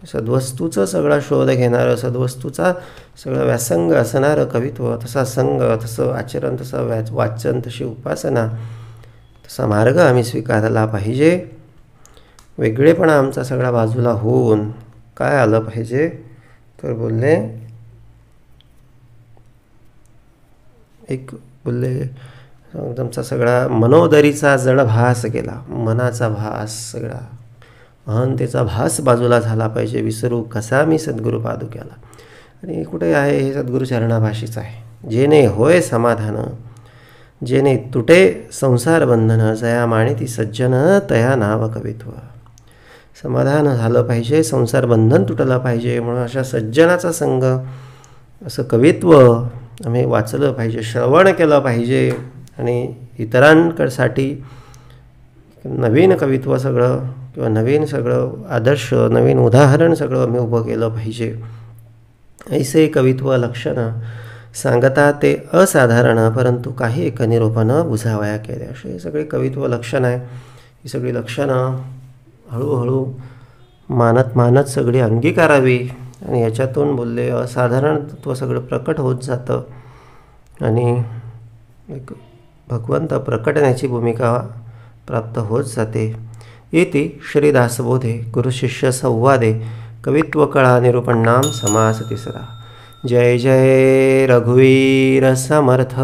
सद्वस्तूचं सगळा शोध घेणारं, सद्वस्तूचा सगळं व्यासंग असणारं कवित्व, तसा संग, तसं आचरण, तसं वाचन, तशी उपासना, तसा मार्ग आम्ही स्वीकारला पाहिजे. वेगळेपणा आमचा सगळा बाजूला होऊन काय आलं पाहिजे, तर बोलले बोलले तुमचा सगळा मनोदरीचा जडभास गेला, मनाचा भास सगळा, अहंतेचा भास बाजूला झाला पाहिजे. विसरू कसा मी सद्गुरू पादुक्याला. आणि कुठे आहे हे सद्गुरू चरणाभाशीच आहे. जेने होय समाधान, जेने तुटे संसार बंधन, जया माणिती सज्जन, तया नाव कवित्व. समाधान झालं पाहिजे, संसार बंधन तुटलं पाहिजे, म्हणून अशा सज्जनाचा संग, असं कवित्व आम्ही वाचलं पाहिजे, श्रवण केलं पाहिजे. आणि इतरांसाठी नवीन कवित्व सगळं, किंवा नवीन सगळं आदर्श, नवीन उदाहरण सगळं आम्ही उभं केलं पाहिजे. ऐसे कवित्व लक्षणं सांगता ते असाधारण, परंतु काही एक निरूपणं बुजावया केले. असे सगळे कवित्व लक्षणं आहे. ही सगळी लक्षणं हळूहळू मानत सगळी अंगीकारावी. आणि याच्यातून बोलले असाधारण तत्व सगळं प्रकट होत जातं आणि एक भगवंत प्रकटण्याची भूमिका प्राप्त होत जाते. इति श्रीदासबोधे गुरुशिष्य संवादे कवित्व कळा निरूपणाम समास तिसरा. जय जय रघुवीर समर्थ.